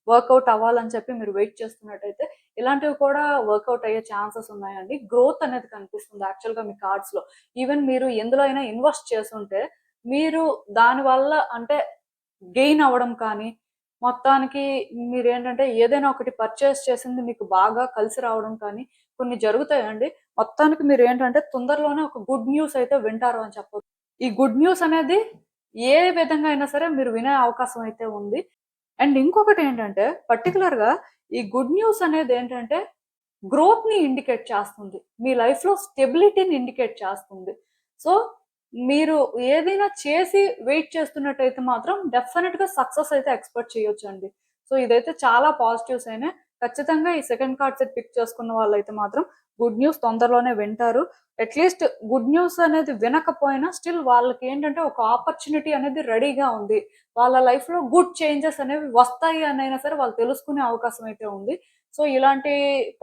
వర్కౌట్ అవ్వాలని చెప్పి మీరు వెయిట్ చేస్తున్నట్టయితే ఇలాంటివి కూడా వర్కౌట్ అయ్యే ఛాన్సెస్ ఉన్నాయండి. గ్రోత్ అనేది కనిపిస్తుంది యాక్చువల్‌గా మీ కార్డ్స్‌లో. ఈవెన్ మీరు ఎందులో అయినా ఇన్వెస్ట్ చేసుంటే మీరు దానివల్ల అంటే గెయిన్ అవ్వడం కానీ, మొత్తానికి మీరేంటంటే ఏదైనా ఒకటి పర్చేస్ చేసింది మీకు బాగా కలిసి రావడం కానీ కొన్ని జరుగుతాయండి. మొత్తానికి మీరేంటంటే తొందరలోనే ఒక గుడ్ న్యూస్ అయితే వింటారు అని చెప్పొచ్చు. ఈ గుడ్ న్యూస్ అనేది ఏ విధంగా అయినా సరే మీరు వినే అవకాశం అయితే ఉంది. అండ్ ఇంకొకటి ఏంటంటే పర్టిక్యులర్‌గా ఈ గుడ్ న్యూస్ అనేది ఏంటంటే గ్రోత్‌ని ఇండికేట్ చేస్తుంది. మీ లైఫ్‌లో స్టెబిలిటీని ఇండికేట్ చేస్తుంది. సో, మీరు ఏదైనా చేసి వెయిట్ చేస్తున్నట్టయితే మాత్రం డెఫినిట్‌గా సక్సెస్ అయితే ఎక్స్‌పెక్ట్ చేయొచ్చండి. సో, ఇదైతే చాలా పాజిటివ్స్ అయినాయి. ఖచ్చితంగా ఈ సెకండ్ కార్డ్ సెట్ పిక్ చేసుకున్న వాళ్ళైతే మాత్రం గుడ్ న్యూస్ తొందరలోనే వింటారు. అట్‌లీస్ట్ గుడ్ న్యూస్ అనేది వినకపోయినా స్టిల్ వాళ్ళకేంటంటే ఒక ఆపర్చునిటీ అనేది రెడీగా ఉంది. వాళ్ళ లైఫ్‌లో గుడ్ చేంజెస్ అనేవి వస్తాయి అనైనా సరే వాళ్ళు తెలుసుకునే అవకాశం అయితే ఉంది. సో, ఇలాంటి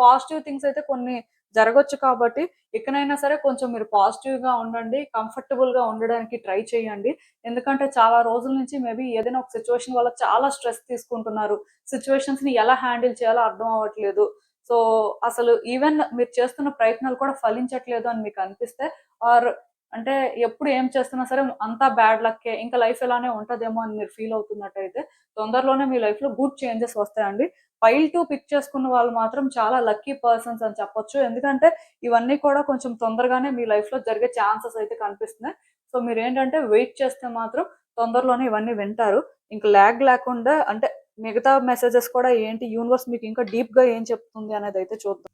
పాజిటివ్ థింగ్స్ అయితే కొన్ని జరగొచ్చు కాబట్టి, ఇకనైనా సరే కొంచెం మీరు పాజిటివ్‌గా ఉండండి. కంఫర్టబుల్‌గా ఉండడానికి ట్రై చేయండి. ఎందుకంటే చాలా రోజుల నుంచి మేబీ ఏదైనా ఒక సిట్యుయేషన్ వల్ల చాలా స్ట్రెస్ తీసుకుంటున్నారు. సిట్యుయేషన్స్‌ని ఎలా హ్యాండిల్ చేయాలో అర్థం అవ్వట్లేదు. సో, అసలు ఈవెన్ మీరు చేస్తున్న ప్రయత్నాలు కూడా ఫలించట్లేదు అని మీకు అనిపిస్తే ఆర్ అంటే ఎప్పుడు ఏం చేస్తున్నా సరే అంతా బ్యాడ్ లక్కే. ఇంకా లైఫ్ ఇలానే ఉంటదేమో అని మీరు ఫీల్ అవుతున్నట్టయితే తొందరలోనే మీ లైఫ్‌లో గుడ్ చేంజెస్ వస్తాయండి. ఫైల్ 2 పిక్ చేసుకున్న వాళ్ళు మాత్రం చాలా లక్కీ పర్సన్స్ అని చెప్పొచ్చు. ఎందుకంటే ఇవన్నీ కూడా కొంచెం తొందరగానే మీ లైఫ్‌లో జరిగే ఛాన్సెస్ అయితే కనిపిస్తున్నాయి. సో, మీరేంటంటే వెయిట్ చేస్తే మాత్రం తొందరలోనే ఇవన్నీ వింటారు. ఇంక లాగ్ లేకుండా అంటే మిగతా మెసేజెస్ కూడా ఏంటి యూనివర్స్ మీకు ఇంకా డీప్‌గా ఏం చెప్తుంది అనేదైతే చూద్దాం.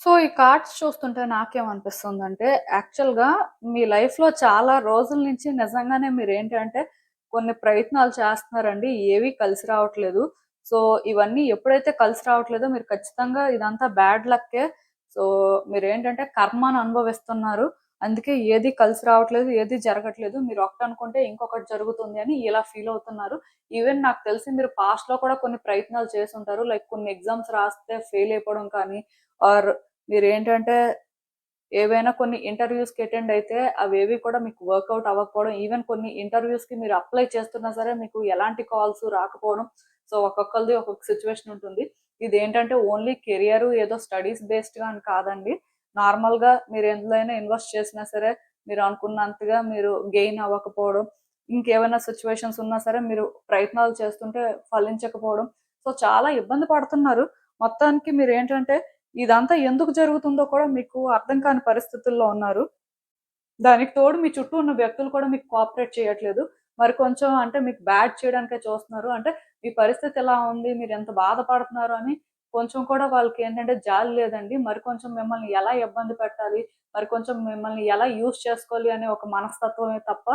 సో, ఈ కార్డ్స్ చూస్తుంటే నాకేమనిపిస్తుందంటే, యాక్చువల్‌గా మీ లైఫ్‌లో చాలా రోజుల నుంచి నిజంగానే మీరేంటంటే, కొన్ని ప్రయత్నాలు చేస్తున్నారండి. ఏవి కలిసి రావట్లేదు. సో, ఇవన్నీ ఎప్పుడైతే కలిసి రావట్లేదో మీరు ఖచ్చితంగా ఇదంతా బ్యాడ్ లక్కే. సో, మీరేంటంటే కర్మను అనుభవిస్తున్నారు. అందుకే ఏది కలిసి రావట్లేదు, ఏది జరగట్లేదు. మీరు ఒకటనుకుంటే ఇంకొకటి జరుగుతుంది అని ఇలా ఫీల్ అవుతున్నారు. ఈవెన్ నాకు తెలిసి మీరు పాస్ట్‌లో కూడా కొన్ని ప్రయత్నాలు చేసుంటారు. లైక్ కొన్ని ఎగ్జామ్స్ రాస్తే ఫెయిల్ అయిపోవడం కానీ, ఆర్ మీరేంటంటే ఏవైనా కొన్ని ఇంటర్‌వ్యూస్‌కి అటెండ్ అయితే అవేవి కూడా మీకు వర్కౌట్ అవ్వకపోవడం, ఈవెన్ కొన్ని ఇంటర్‌వ్యూస్‌కి మీరు అప్లై చేస్తున్నా సరే మీకు ఎలాంటి కాల్స్ రాకపోవడం. సో, ఒక్కొక్కళ్ళది ఒక్కొక్క సిట్యుయేషన్ ఉంటుంది. ఇదేంటంటే ఓన్లీ కెరియర్ ఏదో స్టడీస్ బేస్డ్‌గా అని కాదండి. నార్మల్‌గా మీరు ఎందులో అయినా ఇన్వెస్ట్ చేసినా సరే మీరు అనుకున్నంతగా మీరు గెయిన్ అవ్వకపోవడం, ఇంకేమైనా సిట్యుయేషన్స్ ఉన్నా సరే మీరు ప్రయత్నాలు చేస్తుంటే ఫలించకపోవడం. సో, చాలా ఇబ్బంది పడుతున్నారు. మొత్తానికి మీరేంటంటే ఇదంతా ఎందుకు జరుగుతుందో కూడా మీకు అర్థం కాని పరిస్థితుల్లో ఉన్నారు. దానికి తోడు మీ చుట్టూ ఉన్న వ్యక్తులు కూడా మీకు కోఆపరేట్ చేయట్లేదు. మరి కొంచెం అంటే మీకు బ్యాడ్ చేయడానికే చూస్తున్నారు. అంటే మీ పరిస్థితి ఎలా ఉంది? మీరెంత బాధపడుతున్నారు అని కొంచెం కూడా వాళ్ళకేంటంటే జాలి లేదండి. మరి కొంచెం మిమ్మల్ని ఎలా ఇబ్బంది పెట్టాలి? మరి కొంచెం మిమ్మల్ని ఎలా యూజ్ చేసుకోవాలి అనే ఒక మనస్తత్వమే తప్ప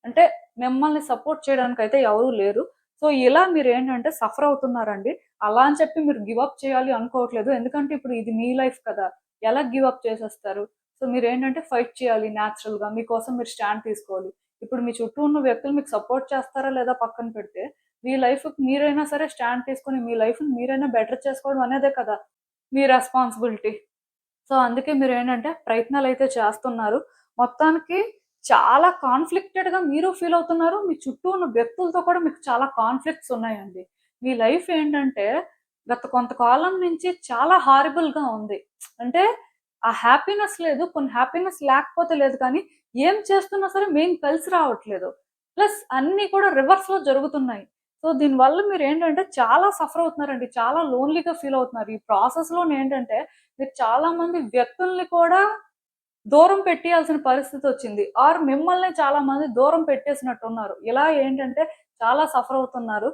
అంటే మిమ్మల్ని సపోర్ట్ చేయడానికైతే ఎవరు లేరు. సో, ఇలా మీరేంటంటే సఫర్ అవుతున్నారండి. అలా అని చెప్పి మీరు గివ్ అప్ చేయాలి అనుకోవట్లేదు. ఎందుకంటే ఇప్పుడు ఇది మీ లైఫ్ కదా! ఎలా గివ్ అప్ చేసేస్తారు? సో, మీరేంటంటే ఫైట్ చేయాలి న్యాచురల్‌గా. మీకోసం మీరు స్టాండ్ తీసుకోవాలి. ఇప్పుడు మీ చుట్టూ ఉన్న వ్యక్తులు మీకు సపోర్ట్ చేస్తారా లేదా పక్కన పెడితే, మీ లైఫ్‌కి మీరైనా సరే స్టాండ్ తీసుకొని మీ లైఫ్‌ని మీరైనా బెటర్ చేసుకోవడం అనేదే కదా! మీ రెస్పాన్సిబిలిటీ. సో, అందుకే మీరేంటంటే ప్రయత్నాలైతే చేస్తున్నారు. మొత్తానికి చాలా కాన్‌ఫ్లిక్టెడ్‌గా మీరు ఫీల్ అవుతున్నారు. మీ చుట్టూ ఉన్న వ్యక్తులతో కూడా మీకు చాలా కాన్‌ఫ్లిక్ట్స్ ఉన్నాయండి. మీ లైఫ్ ఏంటంటే గత కొంతకాలం నుంచి చాలా హారిబుల్‌గా ఉంది. అంటే ఆ హ్యాపీనెస్ లేదు. కొన్ని హ్యాపీనెస్ లేకపోతే లేదు కానీ, ఏం చేస్తున్నా సరే మెయిన్ కలిసి రావట్లేదు. ప్లస్ అన్నీ కూడా రివర్స్‌లో జరుగుతున్నాయి. సో, దీనివల్ల మీరేంటంటే చాలా సఫర్ అవుతున్నారండి. చాలా లోన్‌లీగా ఫీల్ అవుతున్నారు. ఈ ప్రాసెస్‌లోనేంటంటే మీరు చాలా మంది వ్యక్తుల్ని కూడా దూరం పెట్టేయాల్సిన పరిస్థితొచ్చింది. ఆర్ మిమ్మల్ని చాలా మంది దూరం పెట్టేసినట్టున్నారు. ఇలా ఏంటంటే చాలా సఫర్ అవుతున్నారు.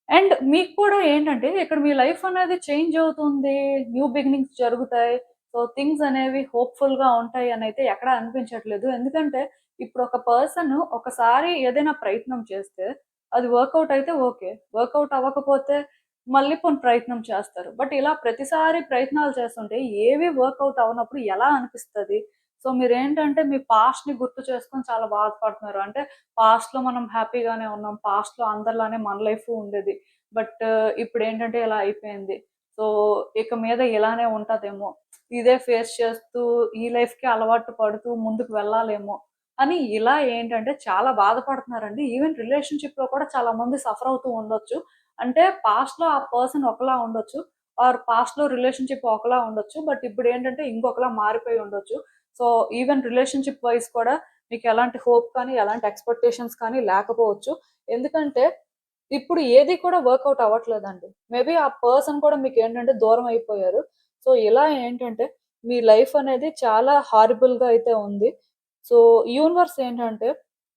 అండ్ మీకు కూడా ఏంటంటే ఇక్కడ మీ లైఫ్ అనేది చేంజ్ అవుతుంది. న్యూ బిగినింగ్స్ జరుగుతాయి. సో, థింగ్స్ అనేవి హోప్‌ఫుల్‌గా ఉంటాయి అనైతే ఎక్కడ అనిపించట్లేదు. ఎందుకంటే ఇప్పుడు ఒక పర్సన్ ఒకసారి ఏదైనా ప్రయత్నం చేస్తే అది వర్కౌట్ అయితే ఓకే. వర్కౌట్ అవ్వకపోతే మళ్ళీ పోనీ ప్రయత్నం చేస్తారు. బట్ ఇలా ప్రతిసారి ప్రయత్నాలు చేస్తుంటే ఏవి వర్కౌట్ అవ్వనప్పుడు ఎలా అనిపిస్తది? సో, మీరేంటంటే మీ పాస్ట్‌ని గుర్తు చేసుకొని చాలా బాధపడుతున్నారు. అంటే పాస్ట్‌లో మనం హ్యాపీగానే ఉన్నాం. పాస్ట్‌లో అందరిలానే మన లైఫు ఉండేది. బట్ ఇప్పుడేంటంటే ఇలా అయిపోయింది. సో, ఇక మీద ఇలానే ఉంటదేమో. ఇదే ఫేస్ చేస్తూ ఈ లైఫ్‌కే అలవాటు పడుతూ ముందుకు వెళ్ళాలేమో అని ఇలా ఏంటంటే చాలా బాధపడుతున్నారండి. ఈవెన్ రిలేషన్‌షిప్‌లో కూడా చాలా మంది సఫర్ అవుతూ ఉండొచ్చు. అంటే పాస్ట్‌లో ఆ పర్సన్ ఒకలా ఉండొచ్చు. ఆర్ పాస్ట్ లో రిలేషన్షిప్ ఒకలా ఉండొచ్చు, బట్ ఇప్పుడు ఏంటంటే ఇంకొకలా మారిపోయి ఉండొచ్చు. సో ఈవెన్ రిలేషన్షిప్ వైజ్ కూడా మీకు ఎలాంటి హోప్ కానీ ఎలాంటి ఎక్స్పెక్టేషన్స్ కానీ లేకపోవచ్చు. ఎందుకంటే ఇప్పుడు ఏది కూడా వర్కౌట్ అవ్వట్లేదండి. మేబీ ఆ పర్సన్ కూడా మీకు ఏంటంటే దూరం అయిపోయారు. సో ఇలా ఏంటంటే మీ లైఫ్ అనేది చాలా హారిబుల్ గా అయితే ఉంది. సో యూనివర్స్ ఏంటంటే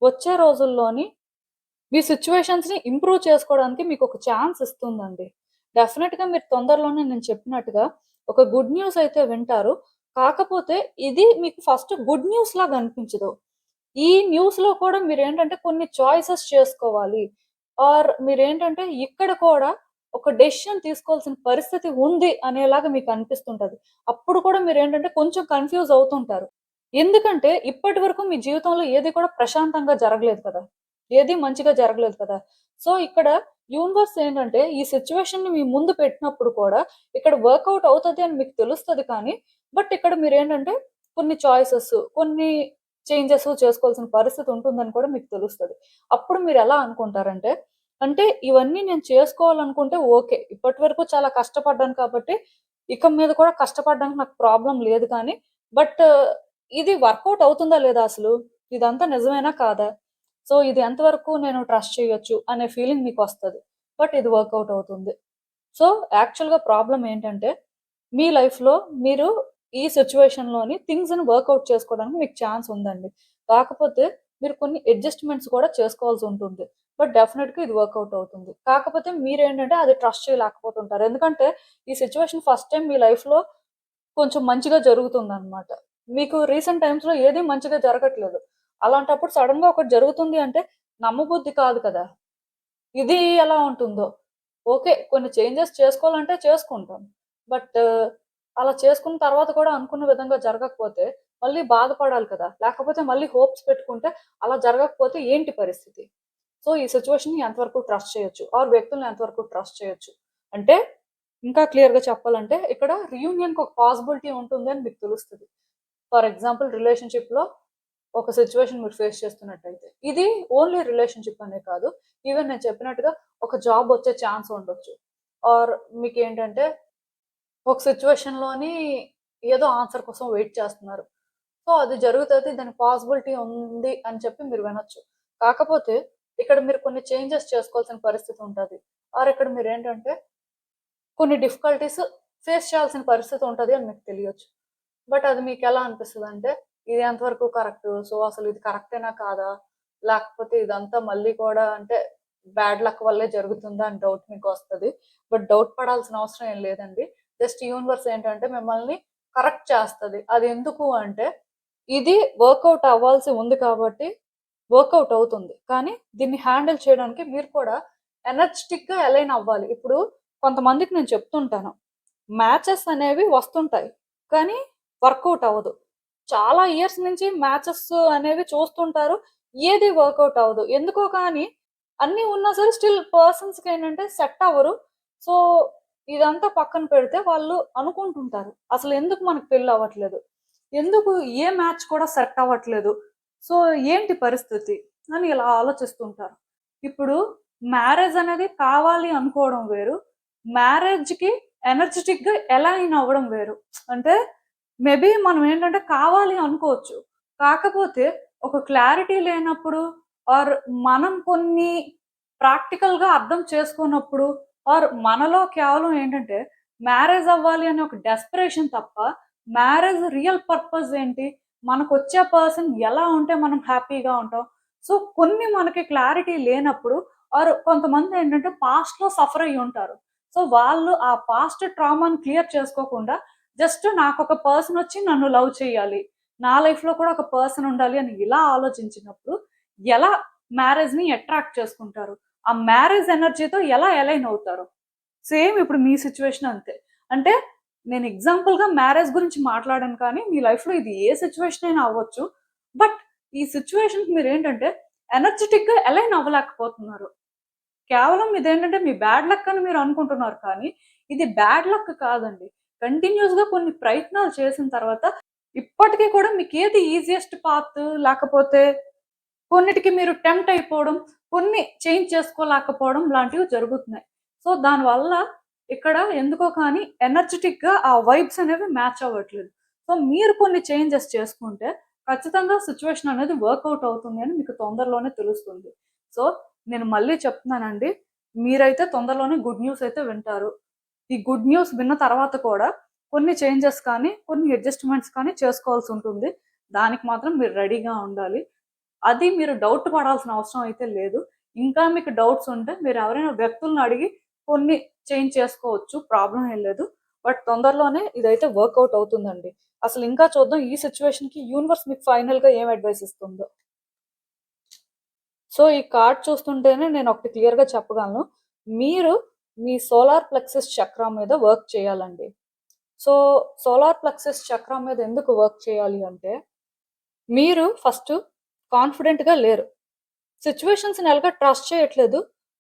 వచ్చే రోజుల్లోని మీ సిట్యుయేషన్స్ ని ఇంప్రూవ్ చేసుకోవడానికి మీకు ఒక ఛాన్స్ ఇస్తుందండి. డెఫినెట్ గా మీరు తొందరలోనే నేను చెప్పినట్టుగా ఒక గుడ్ న్యూస్ అయితే వింటారు. కాకపోతే ఇది మీకు ఫస్ట్ గుడ్ న్యూస్ లాగా అనిపించదు. ఈ న్యూస్ లో కూడా మీరేంటంటే కొన్ని చాయిసెస్ చేసుకోవాలి. ఆర్ మీరేంటంటే ఇక్కడ కూడా ఒక డెసిషన్ తీసుకోవాల్సిన పరిస్థితి ఉంది అనేలాగా మీకు అనిపిస్తుంటది. అప్పుడు కూడా మీరేంటంటే కొంచెం కన్‌ఫ్యూజ్ అవుతుంటారు. ఎందుకంటే ఇప్పటి వరకు మీ జీవితంలో ఏది కూడా ప్రశాంతంగా జరగలేదు కదా! ఏది మంచిగా జరగలేదు కదా! సో, ఇక్కడ యూనివర్స్ ఏంటంటే ఈ సిట్యుయేషన్‌ని మీ ముందు పెట్టినప్పుడు కూడా ఇక్కడ వర్కౌట్ అవుతది అని మీకు తెలుస్తది కానీ, బట్ ఇక్కడ మీరేంటంటే కొన్ని చాయిసెస్, కొన్ని చేంజెస్ చేసుకోవాల్సిన పరిస్థితి ఉంటుందని కూడా మీకు తెలుస్తది. అప్పుడు మీరెలా అనుకుంటారంటే, అంటే ఇవన్నీ నేను చేసుకోవాలనుకుంటే ఓకే. ఇప్పటి వరకు చాలా కష్టపడ్డాను కాబట్టి, ఇక మీద కూడా కష్టపడడానికి నాకు ప్రాబ్లమ్ లేదు కానీ, బట్ ఇది వర్కౌట్ అవుతుందా లేదా అసలు? ఇదంతా నిజమేనా? కాదా? సో, ఇది ఎంతవరకు నేను ట్రస్ట్ చేయొచ్చు అనే ఫీలింగ్ మీకొస్తది. బట్ ఇది వర్కౌట్ అవుతుంది. సో, యాక్చువల్‌గా ప్రాబ్లమ్ ఏంటంటే, మీ లైఫ్‌లో మీరు ఈ సిట్యుయేషన్‌లోని థింగ్స్‌ని వర్కౌట్ చేసుకోవడానికి మీకు ఛాన్స్ ఉందండి. కాకపోతే మీరు కొన్ని అడ్జస్ట్‌మెంట్స్ కూడా చేసుకోవాల్సుంటుంది. బట్ డెఫినెట్‌గా ఇది వర్కౌట్ అవుతుంది. కాకపోతే మీరేంటంటే అది ట్రస్ట్ చేయలేకపోతుంటారు. ఎందుకంటే ఈ సిట్యుయేషన్ ఫస్ట్ టైమ్ మీ లైఫ్‌లో కొంచెం మంచిగా జరుగుతుందనమాట. మీకు రీసెంట్ టైమ్స్‌లో ఏది మంచిగా జరగట్లేదు. అలాంటప్పుడు సడెన్‌గా ఒకటి జరుగుతుంది అంటే నమ్మబుద్ధి కాదు కదా! ఇది ఎలా ఉంటుందో. ఓకే. కొన్ని చేంజెస్ చేసుకోవాలంటే చేసుకుంటాం. బట్ అలా చేసుకున్న తర్వాత కూడా అనుకున్న విధంగా జరగకపోతే మళ్ళీ బాధపడాలి కదా! లేకపోతే మళ్ళీ హోప్స్ పెట్టుకుంటే అలా జరగకపోతే ఏంటి పరిస్థితి? సో, ఈ సిట్యుయేషన్‌ని ఎంతవరకు ట్రస్ట్ చేయొచ్చు? ఆర్ వ్యక్తుల్ని ఎంతవరకు ట్రస్ట్ చేయొచ్చు? అంటే ఇంకా క్లియర్‌గా చెప్పాలంటే ఇక్కడ రీయూనియన్‌కి ఒక పాసిబిలిటీ ఉంటుంది అని మీకు తెలుస్తది. ఫర్ ఎగ్జాంపుల్ రిలేషన్‌షిప్‌లో ఒక సిట్యుయేషన్ మీరు ఫేస్ చేస్తున్నట్టయితే. ఇది ఓన్లీ రిలేషన్‌షిప్ అనే కాదు. ఈవెన్ నేను చెప్పినట్టుగా ఒక జాబ్ వచ్చే ఛాన్స్ ఉండొచ్చు. ఆర్ మీకేంటంటే ఒక సిట్యుయేషన్‌లోని ఏదో ఆన్సర్ కోసం వెయిట్ చేస్తున్నారు. సో, అది జరుగుతది. దానికి పాసిబిలిటీ ఉంది అని చెప్పి మీరు వినొచ్చు. కాకపోతే ఇక్కడ మీరు కొన్ని చేంజెస్ చేసుకోవాల్సిన పరిస్థితి ఉంటది. ఆర్ ఇక్కడ మీరేంటంటే కొన్ని డిఫికల్టీస్ ఫేస్ చేయాల్సిన పరిస్థితి ఉంటది అని మీకు తెలియొచ్చు. బట్ అది మీకెలా అనిపిస్తదంటే, ఇది ఎంతవరకు కరెక్టు? సో, అసలు ఇది కరెక్టేనా కాదా? లేకపోతే ఇదంతా మళ్ళీ కూడా అంటే బ్యాడ్ లక్ వల్లే జరుగుతుందా అని డౌట్ మీకొస్తది. బట్ డౌట్ పడాల్సిన అవసరం ఏం లేదండి. జస్ట్ యూనివర్స్ ఏంటంటే మిమ్మల్ని కరెక్ట్ చేస్తది. అదెందుకు అంటే, ఇది వర్కౌట్ అవ్వాల్సి ఉంది కాబట్టి వర్కౌట్ అవుతుంది. కానీ దీన్ని హ్యాండిల్ చేయడానికి మీరు కూడా ఎనర్జిటిక్‌గా అలైన్ అవ్వాలి. ఇప్పుడు కొంతమందికి నేను చెప్తుంటాను. మ్యాచెస్ అనేవి వస్తుంటాయి. కానీ వర్కౌట్ అవ్వదు. చాలా ఇయర్స్ నుంచి మ్యాచెస్ అనేవి చూస్తుంటారు. ఏది వర్కౌట్ అవ్వదు. ఎందుకో కానీ అన్నీ ఉన్నా సరే స్టిల్ పర్సన్స్‌కేంటంటే సెట్ అవ్వరు. సో, ఇదంతా పక్కన పెడితే వాళ్ళు అనుకుంటుంటారు. అసలు ఎందుకు మనకు పెళ్లి అవ్వట్లేదు? ఎందుకు ఏ మ్యాచ్ కూడా సెట్ అవ్వట్లేదు? సో, ఏంటి పరిస్థితి? అని ఇలా ఆలోచిస్తుంటారు. ఇప్పుడు మ్యారేజ్ అనేది కావాలి అనుకోవడం వేరు. మ్యారేజ్‌కి ఎనర్జిటిక్‌గా అలైన్ అవ్వడం వేరు. అంటే మేబీ మనం ఏంటంటే కావాలి అనుకోవచ్చు. కాకపోతే ఒక క్లారిటీ లేనప్పుడు ఆర్ మనం కొన్ని ప్రాక్టికల్‌గా అర్థం చేసుకోనప్పుడు ఆర్ మనలో కేవలం ఏంటంటే మ్యారేజ్ అవ్వాలి అనే ఒక డెస్పరేషన్ తప్ప మ్యారేజ్ రియల్ పర్పస్ ఏంటి? మనకొచ్చే పర్సన్ ఎలా ఉంటే మనం హ్యాపీగా ఉంటాం. సో, కొన్ని మనకి క్లారిటీ లేనప్పుడు ఆర్ కొంతమంది ఏంటంటే పాస్ట్‌లో సఫర్ అయ్యి ఉంటారు. సో, వాళ్ళు ఆ పాస్ట్ ట్రామాని క్లియర్ చేసుకోకుండా జస్ట్ నాకొక పర్సన్ వచ్చి నన్ను లవ్ చేయాలి. నా లైఫ్‌లో కూడా ఒక పర్సన్ ఉండాలి అని ఇలా ఆలోచించినప్పుడు ఎలా మ్యారేజ్‌ని అట్రాక్ట్ చేసుకుంటారు? ఆ మ్యారేజ్ ఎనర్జీతో ఎలా అలైన్ అవుతారు? సేమ్ ఇప్పుడు మీ సిట్యుయేషన్ అంతే. అంటే నేను ఎగ్జాంపుల్‌గా మ్యారేజ్ గురించి మాట్లాడాను కానీ మీ లైఫ్‌లో ఇది ఏ సిట్యుయేషన్ అయినా అవ్వచ్చు. బట్ ఈ సిట్యుయేషన్‌కి మీరేంటంటే ఎనర్జిటిక్‌గా అలైన్ అవ్వలేకపోతున్నారు. కేవలం ఇదేంటంటే మీ బ్యాడ్ లక్ అని మీరు అనుకుంటున్నారు కానీ, ఇది బ్యాడ్ లక్ కాదండి. కంటిన్యూయస్‌గా కొన్ని ప్రయత్నాలు చేసిన తర్వాత ఇప్పటికి కూడా మీకేది ఈజియెస్ట్ పాత్ లేకపోతే కొన్నిటికి మీరు టెంప్ట్ అయిపోవడం, కొన్ని చేంజ్ చేసుకోలేకపోవడం లాంటివి జరుగుతున్నాయి. సో, దానివల్ల ఇక్కడ ఎందుకో కానీ ఎనర్జెటిక్ గా ఆ వైబ్స్ అనేవి మ్యాచ్ అవ్వట్లేదు. సో మీరు కొన్ని చేంజెస్ చేసుకుంటే ఖచ్చితంగా సిచ్యువేషన్ అనేది వర్కౌట్ అవుతుంది అని మీకు తొందరలోనే తెలుస్తుంది. సో నేను మళ్ళీ చెప్తున్నానండి, మీరైతే తొందరలోనే గుడ్ న్యూస్ అయితే వింటారు. ఈ గుడ్ న్యూస్ విన్న తర్వాత కూడా కొన్ని చేంజెస్ కానీ, కొన్ని అడ్జస్ట్మెంట్స్ కానీ చేసుకోవాల్సి ఉంటుంది. దానికి మాత్రం మీరు రెడీగా ఉండాలి. అది మీరు డౌట్ పడాల్సిన అవసరం అయితే లేదు. ఇంకా మీకు డౌట్స్ ఉంటే మీరు ఎవరైనా వ్యక్తులను అడిగి కొన్ని చేంజ్ చేసుకోవచ్చు. ప్రాబ్లమ్ ఏం లేదు. బట్ తొందరలోనే ఇదైతే వర్కౌట్ అవుతుందండి. అసలు ఇంకా చూద్దాం ఈ సిచ్యువేషన్‌కి యూనివర్స్ మీకు ఫైనల్‌గా ఏం అడ్వైస్ ఇస్తుందో. సో, ఈ కార్డ్ చూస్తుంటేనే నేను ఒకటి క్లియర్‌గా చెప్పగలను. మీరు మీ సోలార్ ప్లెక్సస్ చక్రా మీద వర్క్ చేయాలండి. సో, సోలార్ ప్లెక్సస్ చక్రా మీద ఎందుకు వర్క్ చేయాలి అంటే, మీరు ఫస్ట్ కాన్ఫిడెంట్‌గా లేరు. సిట్యుయేషన్స్‌ని ఎలాగో ట్రస్ట్ చేయట్లేదు.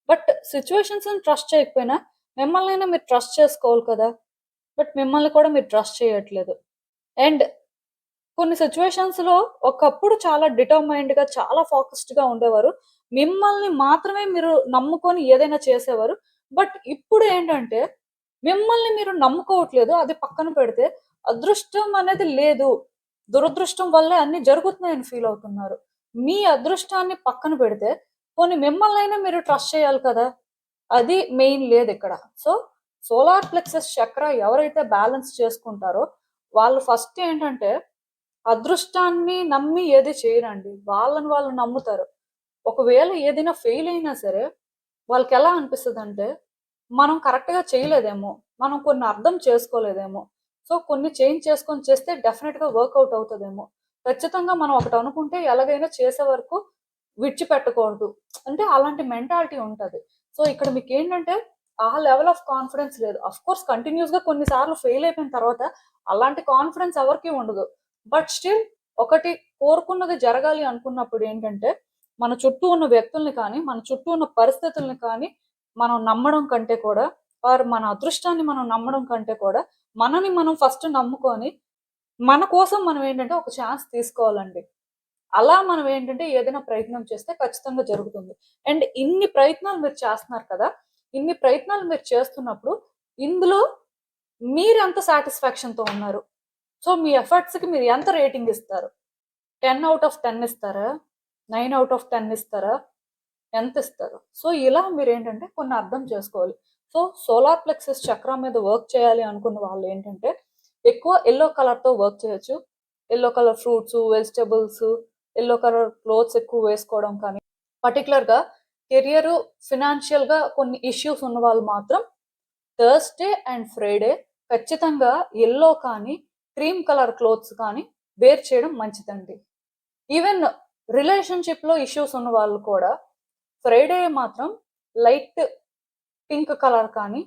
బట్ సిట్యుయేషన్స్‌ని ట్రస్ట్ చేయకపోయినా మిమ్మల్నైనా మీరు ట్రస్ట్ చేసుకోవాలి కదా! బట్ మిమ్మల్ని కూడా మీరు ట్రస్ట్ చేయట్లేదు. అండ్ కొన్ని సిట్యుయేషన్స్‌లో ఒకప్పుడు చాలా డిటర్మైన్డ్‌గా, చాలా ఫోకస్డ్‌గా ఉండేవారు. మిమ్మల్ని మాత్రమే మీరు నమ్ముకొని ఏదైనా చేసేవారు. బట్ ఇప్పుడు ఏంటంటే, మిమ్మల్ని మీరు నమ్ముకోవట్లేదు. అది పక్కన పెడితే అదృష్టం అనేది లేదు. దురదృష్టం వల్లే అన్నీ జరుగుతున్నాయని ఫీల్ అవుతున్నారు. మీ అదృష్టాన్ని పక్కన పెడితే, పోనీ మిమ్మల్నైనా మీరు ట్రస్ట్ చేయాలి కదా! అది మెయిన్ లేదిక్కడ. సో, సోలార్ ప్లెక్సస్ చక్ర ఎవరైతే బ్యాలెన్స్ చేసుకుంటారో, వాళ్ళు ఫస్ట్ ఏంటంటే అదృష్టాన్ని నమ్మి ఏది చేయరండి. వాళ్ళని వాళ్ళు నమ్ముతారు. ఒకవేళ ఏదైనా ఫెయిల్ అయినా సరే, వాళ్ళకెలా అనిపిస్తదంటే, మనం కరెక్ట్‌గా చేయలేదేమో, మనం కొన్ని అర్థం చేసుకోలేదేమో, సో, కొన్ని చేంజ్ చేసుకొని చేస్తే డెఫినెట్‌గా వర్కౌట్ అవుతదేమో. ఖచ్చితంగా మనం ఒకటి అనుకుంటే ఎలాగైనా చేసే వరకు విడిచిపెట్టకూడదు. అంటే అలాంటి మెంటాలిటీ ఉంటది. సో, ఇక్కడ మీకేంటంటే, ఆ లెవెల్ ఆఫ్ కాన్ఫిడెన్స్ లేదు. ఆఫ్‌కోర్స్ కంటిన్యూయస్‌గా కొన్ని సార్లు ఫెయిల్ అయిపోయిన తర్వాత అలాంటి కాన్ఫిడెన్స్ ఎవరికీ ఉండదు. బట్ స్టిల్ ఒకటి కోరుకున్నది జరగాలి అనుకున్నప్పుడు ఏంటంటే, మన చుట్టూ ఉన్న వ్యక్తుల్ని కానీ, మన చుట్టూ ఉన్న పరిస్థితుల్ని కానీ, మనం నమ్మడం కంటే కూడా, ఆర్ మన అదృష్టాన్ని మనం నమ్మడం కంటే కూడా, మనని మనం ఫస్ట్ నమ్ముకొని, మన కోసం మనం ఏంటంటే ఒక ఛాన్స్ తీసుకోవాలండి. అలా మనం ఏంటంటే ఏదైనా ప్రయత్నం చేస్తే ఖచ్చితంగా జరుగుతుంది. అండ్ ఇన్ని ప్రయత్నాలు మీరు చేస్తున్నారు కదా! ఇన్ని ప్రయత్నాలు మీరు చేస్తున్నప్పుడు, ఇందులో మీరెంత సాటిస్ఫాక్షన్‌తో ఉన్నారు? సో, మీ ఎఫర్ట్స్‌కి మీరు ఎంత రేటింగ్ ఇస్తారు? 10/10 ఇస్తారా? 9/10 ఇస్తారా? ఎంతిస్తారు? సో, ఇలా మీరేంటంటే కొన్ని అర్థం చేసుకోవాలి. సో, సోలార్ ప్లెక్సస్ చక్రం మీద వర్క్ చేయాలి అనుకున్న వాళ్ళేంటంటే, ఎక్కువ యెల్లో కలర్‌తో వర్క్ చేయొచ్చు. Yellow colour fruits, vegetables, yellow colour clothes ఎక్కువ వేసుకోవడం కానీ, పర్టిక్యులర్‌గా కెరియరు, ఫినాన్షియల్‌గా కొన్ని ఇష్యూస్ ఉన్నవాళ్ళు మాత్రం థర్స్‌డే అండ్ ఫ్రైడే ఖచ్చితంగా యెల్లో కానీ, క్రీమ్ కలర్ క్లోత్స్ కానీ వేర్ చేయడం మంచిదండి. ఈవెన్ రిలేషన్‌షిప్‌లో ఇష్యూస్ ఉన్న వాళ్ళు కూడా ఫ్రైడే మాత్రం లైట్ పింక్ కలర్ కానీ,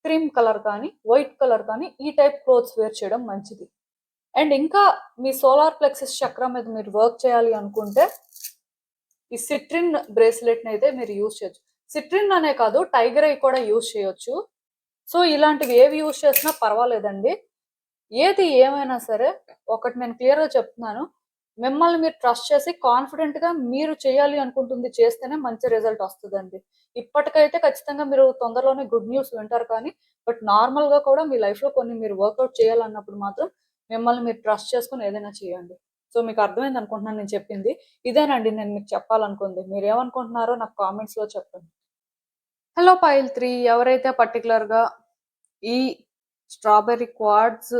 క్రీమ్ కలర్ కానీ, వైట్ కలర్ కానీ ఈ టైప్ క్లోత్స్ వేర్ చేయడం మంచిది. అండ్ ఇంకా మీ సోలార్ ప్లెక్సస్ చక్రం మీద మీరు వర్క్ చేయాలి అనుకుంటే, ఈ సిట్రిన్ బ్రేస్లెట్‌నయితే మీరు యూజ్ చేయొచ్చు. సిట్రిన్ అనే కాదు, టైగర్ ఐ కూడా యూజ్ చేయొచ్చు. సో, ఇలాంటివి ఏవి యూజ్ చేసినా పర్వాలేదండి. ఏది ఏమైనా సరే, ఒకటి నేను క్లియర్‌గా చెప్తున్నాను. మిమ్మల్ని మీరు ట్రస్ట్ చేసి కాన్ఫిడెంట్‌గా మీరు చేయాలి అనుకుంటుంది చేస్తేనే మంచి రిజల్ట్ వస్తదండి. ఇప్పటికైతే ఖచ్చితంగా మీరు తొందరలోనే గుడ్ న్యూస్ వింటారు కానీ, బట్ నార్మల్‌గా కూడా మీ లైఫ్‌లో కొన్ని మీరు వర్కౌట్ చేయాలన్నప్పుడు మాత్రం మిమ్మల్ని మీరు ట్రస్ట్ చేసుకొని ఏదైనా చేయండి. సో, మీకు అర్థమైంది అనుకుంటున్నాను నేను చెప్పింది. ఇదేనండి నేను మీకు చెప్పాలనుకుంది. మీరేమనుకుంటున్నారో నాకు కామెంట్స్‌లో చెప్పండి. హలో పైల్ 3 ఎవరైతే పర్టిక్యులర్‌గా ఈ strawberry quartz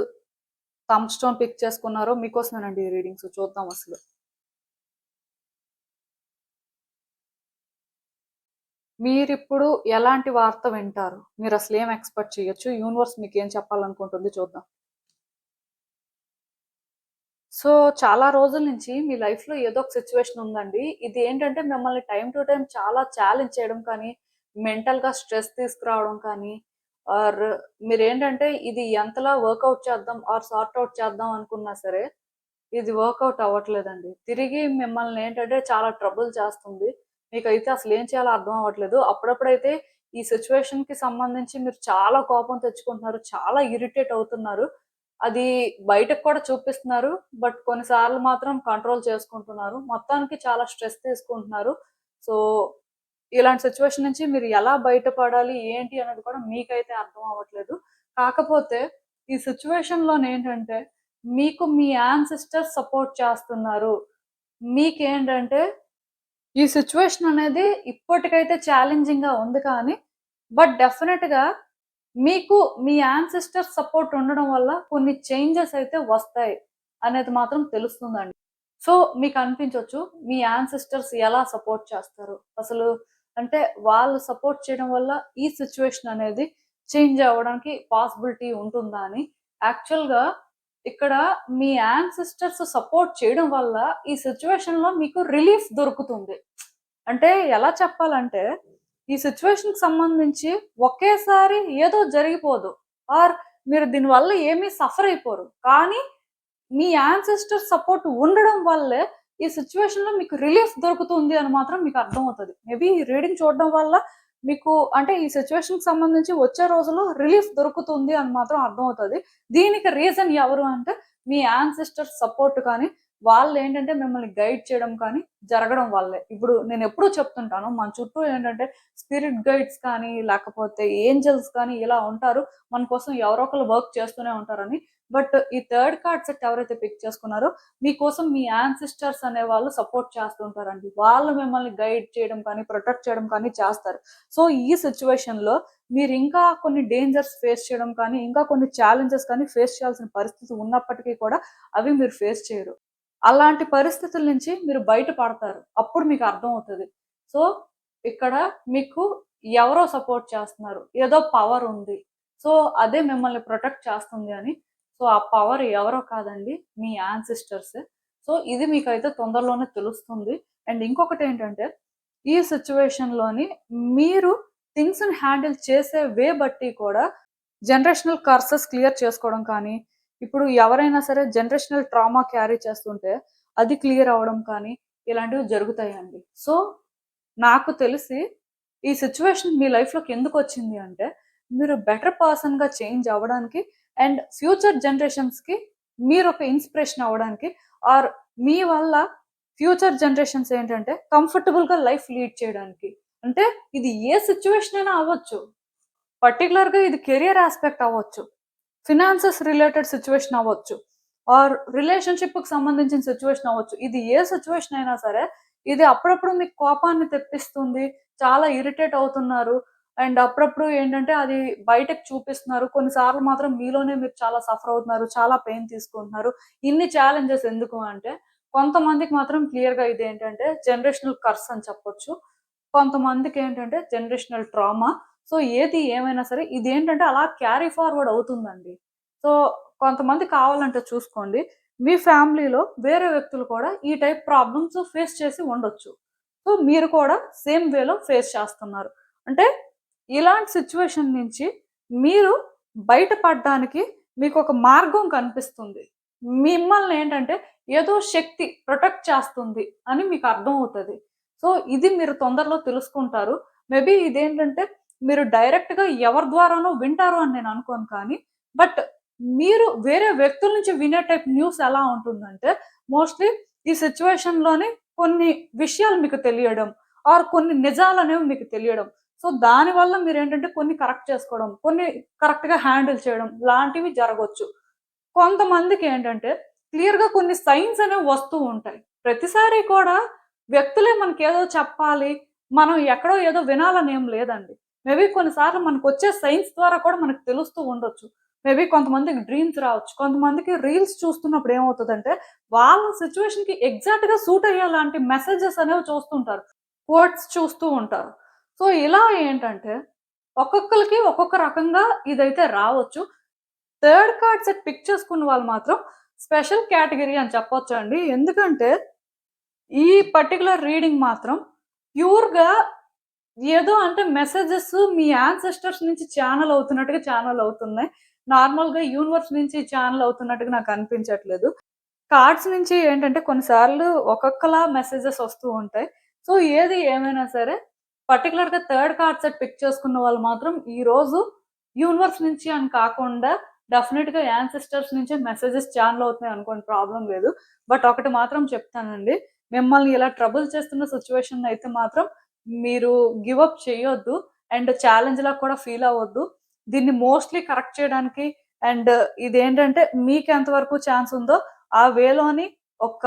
thumb stone pick చేసుకున్నారో మీకోసమేనండి ఈ రీడింగ్స్. చూద్దాం అసలు. మీరిప్పుడు ఎలాంటి వార్త వింటారు? మీరు అసలు ఏం ఎక్స్‌పెక్ట్ చేయొచ్చు? యూనివర్స్ మీకేం చెప్పాలనుకుంటుంది చూద్దాం. సో, చాలా రోజుల నుంచి మీ లైఫ్‌లో ఏదో ఒక సిట్యుయేషన్ ఉందండి. ఇది ఏంటంటే మిమ్మల్ని టైమ్ టు టైమ్ చాలా ఛాలెంజ్ చేయడం కానీ, మెంటల్‌గా స్ట్రెస్ తీసుకురావడం కానీ, ఆర్ మీరేంటంటే ఇది ఎంతలా వర్కౌట్ చేద్దాం ఆర్ సార్ట్ ఔట్ చేద్దాం అనుకున్నా సరే, ఇది వర్కౌట్ అవ్వట్లేదండి. తిరిగి మిమ్మల్ని ఏంటంటే చాలా ట్రబుల్ చేస్తుంది. మీకైతే అసలేం చేయాలో అర్థం అవ్వట్లేదు. అప్పుడప్పుడైతే ఈ సిట్యుయేషన్‌కి సంబంధించి మీరు చాలా కోపం తెచ్చుకుంటున్నారు. చాలా ఇరిటేట్ అవుతున్నారు. అది బయటకు కూడా చూపిస్తున్నారు. బట్ కొన్నిసార్లు మాత్రం కంట్రోల్ చేసుకుంటున్నారు. మొత్తానికి చాలా స్ట్రెస్ తీసుకుంటున్నారు. సో, ఇలాంటి సిచ్యువేషన్ నుంచి మీరు ఎలా బయటపడాలి ఏంటి అనేది కూడా మీకైతే అర్థం అవ్వట్లేదు. కాకపోతే ఈ సిచ్యువేషన్‌లోని ఏంటంటే మీకు మీ యాన్సిస్టర్స్ సపోర్ట్ చేస్తున్నారు. మీకేంటంటే ఈ సిచ్యువేషన్ అనేది ఇప్పటికైతే ఛాలెంజింగ్‌గా ఉంది కానీ, బట్ డెఫినిట్‌గా మీకు మీ యాన్సిస్టర్స్ సపోర్ట్ ఉండడం వల్ల కొన్ని చేంజెస్ అయితే వస్తాయి అనేది మాత్రం తెలుస్తుందండి. సో, మీకనిపించొచ్చు మీ యాన్సిస్టర్స్ ఎలా సపోర్ట్ చేస్తారు? అసలు అంటే వాళ్ళు సపోర్ట్ చేయడం వల్ల ఈ సిట్యుయేషన్ అనేది చేంజ్ అవ్వడానికి పాసిబిలిటీ ఉంటుందా అని. యాక్చువల్‌గా ఇక్కడ మీ యాన్సిస్టర్స్ సపోర్ట్ చేయడం వల్ల ఈ సిట్యుయేషన్‌లో మీకు రిలీఫ్ దొరుకుతుంది. అంటే ఎలా చెప్పాలంటే ఈ సిట్యుయేషన్‌కి సంబంధించి ఒకేసారి ఏదో జరిగిపోదు. ఆర్ మీరు దీనివల్ల ఏమీ సఫర్ అయిపోరు. కానీ మీ యాన్సెస్టర్ సపోర్ట్ ఉండడం వల్లే ఈ సిట్యుయేషన్‌లో మీకు రిలీఫ్ దొరుకుతుంది అని మాత్రం మీకు అర్థమవుతది. మేబీ ఈ రీడింగ్ చూడడం వల్ల మీకు అంటే ఈ సిట్యుయేషన్‌కి సంబంధించి వచ్చే రోజుల్లో రిలీఫ్ దొరుకుతుంది అని మాత్రం అర్థమవుతది. దీనికి రీజన్ ఎవరు అంటే మీ యాన్సెస్టర్ సపోర్ట్ కానీ, వాళ్ళేంటంటే మిమ్మల్ని గైడ్ చేయడం కానీ జరగడం వల్లే. ఇప్పుడు నేనెప్పుడూ చెప్తుంటాను మన చుట్టూ ఏంటంటే స్పిరిట్ గైడ్స్ కానీ, లేకపోతే ఏంజెల్స్ కానీ ఇలా ఉంటారు. మన కోసం ఎవరో ఒకళ్ళు వర్క్ చేస్తూనే ఉంటారని. బట్ ఈ థర్డ్ కార్డ్ సెట్ ఎవరైతే పిక్ చేసుకున్నారో మీకోసం మీ యాన్సిస్టర్స్ అనేవాళ్ళు సపోర్ట్ చేస్తుంటారండి. వాళ్ళు మిమ్మల్ని గైడ్ చేయడం కానీ, ప్రొటెక్ట్ చేయడం కానీ చేస్తారు. సో, ఈ సిట్యుయేషన్‌లో మీరింకా కొన్ని డేంజర్స్ ఫేస్ చేయడం కానీ, ఇంకా కొన్ని ఛాలెంజెస్ కానీ ఫేస్ చేయాల్సిన పరిస్థితి ఉన్నప్పటికీ కూడా అవి మీరు ఫేస్ చేయరు. అలాంటి పరిస్థితుల నుంచి మీరు బయట పడతారు. అప్పుడు మీకు అర్థమవుతది. సో, ఇక్కడ మీకు ఎవరో సపోర్ట్ చేస్తున్నారు. ఏదో పవర్ ఉంది. సో, అదే మిమ్మల్ని ప్రొటెక్ట్ చేస్తుంది అని. సో, ఆ పవర్ ఎవరో కాదండి మీ యాన్సిస్టర్సే. సో, ఇది మీకైతే తొందరలోనే తెలుస్తుంది. అండ్ ఇంకొకటేంటంటే ఈ సిట్యుయేషన్‌లోని మీరు థింగ్స్‌ని హ్యాండిల్ చేసే వే బట్టి కూడా జనరేషనల్ కర్సెస్ క్లియర్ చేసుకోవడం కానీ, ఇప్పుడు ఎవరైనా సరే జనరేషనల్ ట్రామా క్యారీ చేస్తుంటే అది క్లియర్ అవ్వడం కానీ ఇలాంటివి జరుగుతాయండి. సో, నాకు తెలిసి ఈ సిట్యుయేషన్ మీ లైఫ్‌లోకి ఎందుకొచ్చింది అంటే మీరు బెటర్ పర్సన్‌గా చేంజ్ అవ్వడానికి అండ్ ఫ్యూచర్ జనరేషన్స్‌కి మీరొక ఇన్‌స్పిరేషన్ అవ్వడానికి ఆర్ మీ వల్ల ఫ్యూచర్ జనరేషన్స్ ఏంటంటే కంఫర్టబుల్‌గా లైఫ్ లీడ్ చేయడానికి. అంటే ఇది ఏ సిట్యుయేషన్ అయినా అవ్వచ్చు. పర్టిక్యులర్‌గా ఇది కెరియర్ యాస్పెక్ట్ అవ్వచ్చు. ఫినాన్సెస్ రిలేటెడ్ సిట్యుయేషన్ అవ్వచ్చు. ఆర్ రిలేషన్‌షిప్‌కి సంబంధించిన సిట్యుయేషన్ అవ్వచ్చు. ఇది ఏ సిట్యుయేషన్ అయినా సరే, ఇది అప్పుడప్పుడు మీకు కోపాన్ని తెప్పిస్తుంది. చాలా ఇరిటేట్ అవుతున్నారు. అండ్ అప్పుడప్పుడు ఏంటంటే అది బయటకి చూపిస్తున్నారు. కొన్నిసార్లు మాత్రం మీలోనే మీరు చాలా సఫర్ అవుతున్నారు. చాలా పెయిన్ తీసుకుంటున్నారు. ఇన్ని ఛాలెంజెస్ ఎందుకు అంటే, కొంతమందికి మాత్రం క్లియర్‌గా ఇదేంటంటే జనరేషనల్ కర్స్ అని చెప్పొచ్చు. కొంతమందికేంటంటే జనరేషనల్ ట్రామా. సో, ఏది ఏమైనా సరే ఇదేంటంటే అలా క్యారీ ఫార్వర్డ్ అవుతుందండి. సో, కొంతమంది కావాలంటే చూసుకోండి. మీ ఫ్యామిలీలో వేరే వ్యక్తులు కూడా ఈ టైప్ ప్రాబ్లమ్స్ ఫేస్ చేసి ఉండొచ్చు. సో, మీరు కూడా సేమ్ వేలో ఫేస్ చేస్తున్నారు. అంటే ఇలాంటి సిట్యుయేషన్ నుంచి మీరు బయటపడడానికి మీకొక మార్గం కనిపిస్తుంది. మిమ్మల్ని ఏంటంటే ఏదో శక్తి ప్రొటెక్ట్ చేస్తుంది అని మీకు అర్థమవుతది. సో, ఇది మీరు తొందరలో తెలుసుకుంటారు. మేబీ ఇదేంటంటే మీరు డైరెక్ట్‌గా ఎవరి ద్వారానో వింటారు అని నేను అనుకోను కానీ, బట్ మీరు వేరే వ్యక్తుల నుంచి వినే టైప్ న్యూస్ ఎలా ఉంటుందంటే, మోస్ట్‌లీ ఈ సిట్యుయేషన్‌లోని కొన్ని విషయాలు మీకు తెలియడం, ఆర్ కొన్ని నిజాలనేవి మీకు తెలియడం. సో, దానివల్ల మీరేంటంటే కొన్ని కరెక్ట్ చేసుకోవడం, కొన్ని కరెక్ట్‌గా హ్యాండిల్ చేయడం లాంటివి జరగొచ్చు. కొంతమందికేంటంటే క్లియర్‌గా కొన్ని సైన్స్ అనేవి వస్తూ ఉంటాయి. ప్రతిసారి కూడా వ్యక్తులే మనకేదో చెప్పాలి, మనం ఎక్కడో ఏదో వినాలని ఏం లేదండి. మేబీ కొన్నిసార్లు మనకొచ్చే సైన్స్ ద్వారా కూడా మనకు తెలుస్తూ ఉండొచ్చు. మేబీ కొంతమందికి డ్రీమ్స్ రావచ్చు. కొంతమందికి రీల్స్ చూస్తున్నప్పుడు ఏమవుతదంటే, వాళ్ళ సిట్యుయేషన్‌కి ఎగ్జాక్ట్‌గా సూట్ అయ్యేలాంటి మెసేజెస్ అనేవి చూస్తుంటారు. కోట్స్ చూస్తూ ఉంటారు. సో, ఇలా ఏంటంటే ఒక్కొక్కళ్ళకి ఒక్కొక్క రకంగా ఇదైతే రావచ్చు. థర్డ్ కార్డ్ సెట్ పిక్ చేసుకున్న వాళ్ళు మాత్రం స్పెషల్ కేటగరీ అని చెప్పొచ్చండి. ఎందుకంటే ఈ పర్టిక్యులర్ రీడింగ్ మాత్రం ప్యూర్‌గా ఏదో అంటే మెసేజెస్ మీ యాన్సెస్టర్స్ నుంచి ఛానెల్ అవుతున్నట్టుగా ఛానెల్ అవుతున్నాయి. నార్మల్‌గా యూనివర్స్ నుంచి ఛానెల్ అవుతున్నట్టుగా నాకు అనిపించట్లేదు. కార్డ్స్ నుంచి ఏంటంటే కొన్నిసార్లు ఒక్కొక్కలా మెసేజెస్ వస్తూ ఉంటాయి. సో, ఏది ఏమైనా సరే పర్టిక్యులర్‌గా థర్డ్ కార్డ్ సెట్ పిక్ చేసుకున్న వాళ్ళు మాత్రం ఈరోజు యూనివర్స్ నుంచి అని కాకుండా డెఫినిట్‌గా యాన్సెస్టర్స్ నుంచే మెసేజెస్ ఛానెల్ అవుతున్నాయి అనుకోండి ప్రాబ్లమ్ లేదు. బట్ ఒకటి మాత్రం చెప్తానండి. మిమ్మల్ని ఇలా ట్రబుల్ చేస్తున్న సిట్యుయేషన్ అయితే మాత్రం మీరు గివ్ అప్ చేయొద్దు. అండ్ ఛాలెంజ్‌లా కూడా ఫీల్ అవ్వద్దు. దీన్ని మోస్ట్‌లీ కరెక్ట్ చేయడానికి అండ్ ఇదేంటంటే మీకెంత వరకు ఛాన్స్ ఉందో ఆ వేలోని ఒక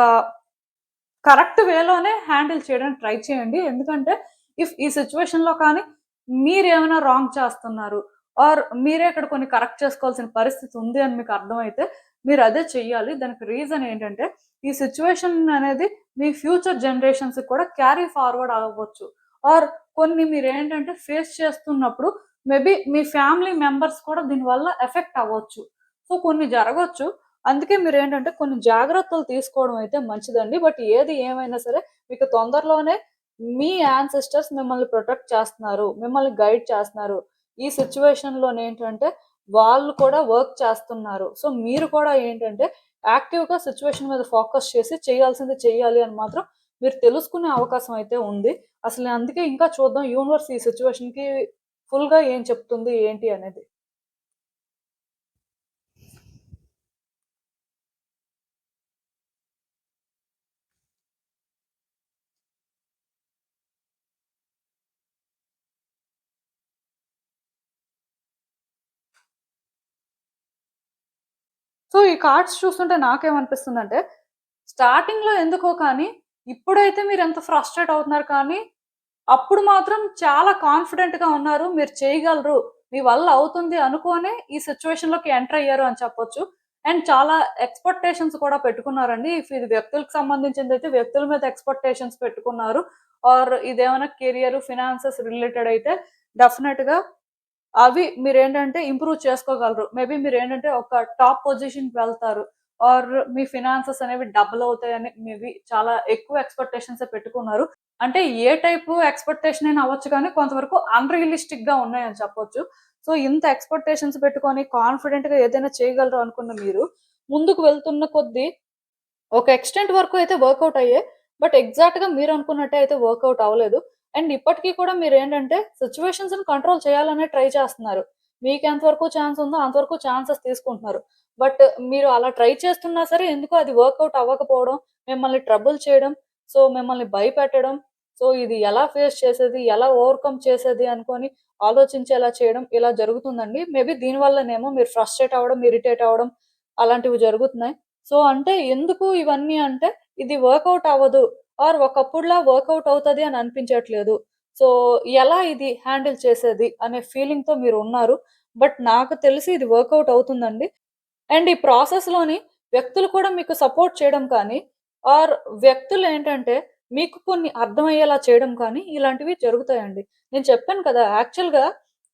కరెక్ట్ వేలోనే హ్యాండిల్ చేయడానికి ట్రై చేయండి. ఎందుకంటే ఈ సిట్యుయేషన్‌లో కానీ మీరేమైనా రాంగ్ చేస్తున్నారు ఆర్ మీరే ఇక్కడ కొన్ని కరెక్ట్ చేసుకోవాల్సిన పరిస్థితి ఉంది అని మీకు అర్థమైతే మీరదే చెయ్యాలి. దానికి రీజన్ ఏంటంటే ఈ సిట్యుయేషన్ అనేది మీ ఫ్యూచర్ జనరేషన్స్‌కి కూడా క్యారీ ఫార్వర్డ్ అవ్వచ్చు. ఆర్ కొన్ని మీరేంటంటే ఫేస్ చేస్తున్నప్పుడు మేబీ మీ ఫ్యామిలీ మెంబర్స్ కూడా దీనివల్ల ఎఫెక్ట్ అవ్వచ్చు. సో, కొన్ని జరగొచ్చు. అందుకే మీరేంటంటే కొన్ని జాగ్రత్తలు తీసుకోవడం అయితే మంచిదండి. బట్ ఏది ఏమైనా సరే మీకు తొందరలోనే మీ యాన్సెస్టర్స్ మిమ్మల్ని ప్రొటెక్ట్ చేస్తున్నారు. మిమ్మల్ని గైడ్ చేస్తున్నారు. ఈ సిట్యుయేషన్‌లోనేంటంటే వాళ్ళు కూడా వర్క్ చేస్తున్నారు. సో, మీరు కూడా ఏంటంటే యాక్టివ్‌గా సిట్యుయేషన్ మీద ఫోకస్ చేసి చేయాల్సింది చేయాలి అని మాత్రం మీరు తెలుసుకునే అవకాశం అయితే ఉంది. అసలు అందుకే ఇంకా చూద్దాం యూనివర్స్ ఈ సిట్యుయేషన్‌కి ఫుల్‌గా ఏం చెప్తుంది ఏంటి అనేది. సో, ఈ కార్డ్స్ చూస్తుంటే నాకేమనిపిస్తుందంటే, స్టార్టింగ్‌లో ఎందుకో కానీ, ఇప్పుడైతే మీరెంత ఫ్రస్ట్రేట్ అవుతున్నారు కానీ, అప్పుడు మాత్రం చాలా కాన్ఫిడెంట్‌గా ఉన్నారు. మీరు చేయగలరు. మీ వల్ల అవుతుంది అనుకోనే ఈ సిట్యుయేషన్‌లోకి ఎంటర్ అయ్యారు అని చెప్పొచ్చు. అండ్ చాలా ఎక్స్‌పెక్టేషన్స్ కూడా పెట్టుకున్నారండి. ఇఫ్ ఇది వ్యక్తులకు సంబంధించిందైతే వ్యక్తుల మీద ఎక్స్‌పెక్టేషన్స్ పెట్టుకున్నారు. ఆర్ ఇదేమైనా కెరియర్, ఫినాన్సెస్ రిలేటెడ్ అయితే డెఫినెట్‌గా అవి మీరేంటంటే ఇంప్రూవ్ చేసుకోగలరు. మేబీ మీరేంటంటే ఒక టాప్ పొజిషన్‌కి వెళ్తారు. ఆర్ మీ ఫినాన్సెస్ అనేవి డబుల్ అవుతాయని మేబీ చాలా ఎక్కువ ఎక్స్‌పెక్టేషన్సే పెట్టుకున్నారు. అంటే ఏ టైపు ఎక్స్‌పెక్టేషన్ అయినా అవ్వచ్చు కానీ కొంతవరకు అన్‌రియలిస్టిక్‌గా ఉన్నాయని చెప్పొచ్చు. సో, ఇంత ఎక్స్‌పెక్టేషన్స్ పెట్టుకొని కాన్ఫిడెంట్‌గా ఏదైనా చేయగలరు అనుకున్న మీరు ముందుకు వెళ్తున్న కొద్దీ ఒక ఎక్స్‌టెంట్ వరకు అయితే వర్కౌట్ అయ్యాయి. బట్ ఎగ్జాక్ట్‌గా మీరనుకున్నట్టే అయితే వర్కౌట్ అవ్వలేదు. అండ్ ఇప్పటికి కూడా మీరేంటంటే సిట్యుయేషన్స్‌ని కంట్రోల్ చేయాలనే ట్రై చేస్తున్నారు. మీకెంత వరకు ఛాన్స్ ఉందో అంతవరకు ఛాన్సెస్ తీసుకుంటున్నారు. బట్ మీరు అలా ట్రై చేస్తున్నా సరే ఎందుకో అది వర్కౌట్ అవ్వకపోవడం, మిమ్మల్ని ట్రబుల్ చేయడం, సో మిమ్మల్ని భయపెట్టడం, సో ఇది ఎలా ఫేస్ చేసేది, ఎలా ఓవర్‌కమ్ చేసేది అనుకోని ఆలోచించేలా చేయడం ఇలా జరుగుతుందండి. మేబీ దీని వల్లనేమో మీరు ఫ్రస్ట్రేట్ అవ్వడం, ఇరిటేట్ అవ్వడం అలాంటివి జరుగుతున్నాయి. సో, అంటే ఎందుకు ఇవన్నీ అంటే, ఇది వర్కౌట్ అవ్వదు. ఆర్ ఒకప్పుడులా వర్కౌట్ అవుతది అని అనిపించట్లేదు. సో, ఎలా ఇది హ్యాండిల్ చేసేది అనే ఫీలింగ్‌తో మీరున్నారు. బట్ నాకు తెలిసి ఇది వర్కౌట్ అవుతుందండి. అండ్ ఈ ప్రాసెస్‌లోని వ్యక్తులు కూడా మీకు సపోర్ట్ చేయడం కానీ, ఆర్ వ్యక్తులేంటంటే మీకు కొన్ని అర్థమయ్యేలా చేయడం కానీ, ఇలాంటివి జరుగుతాయండి. నేను చెప్పాను కదా! యాక్చువల్‌గా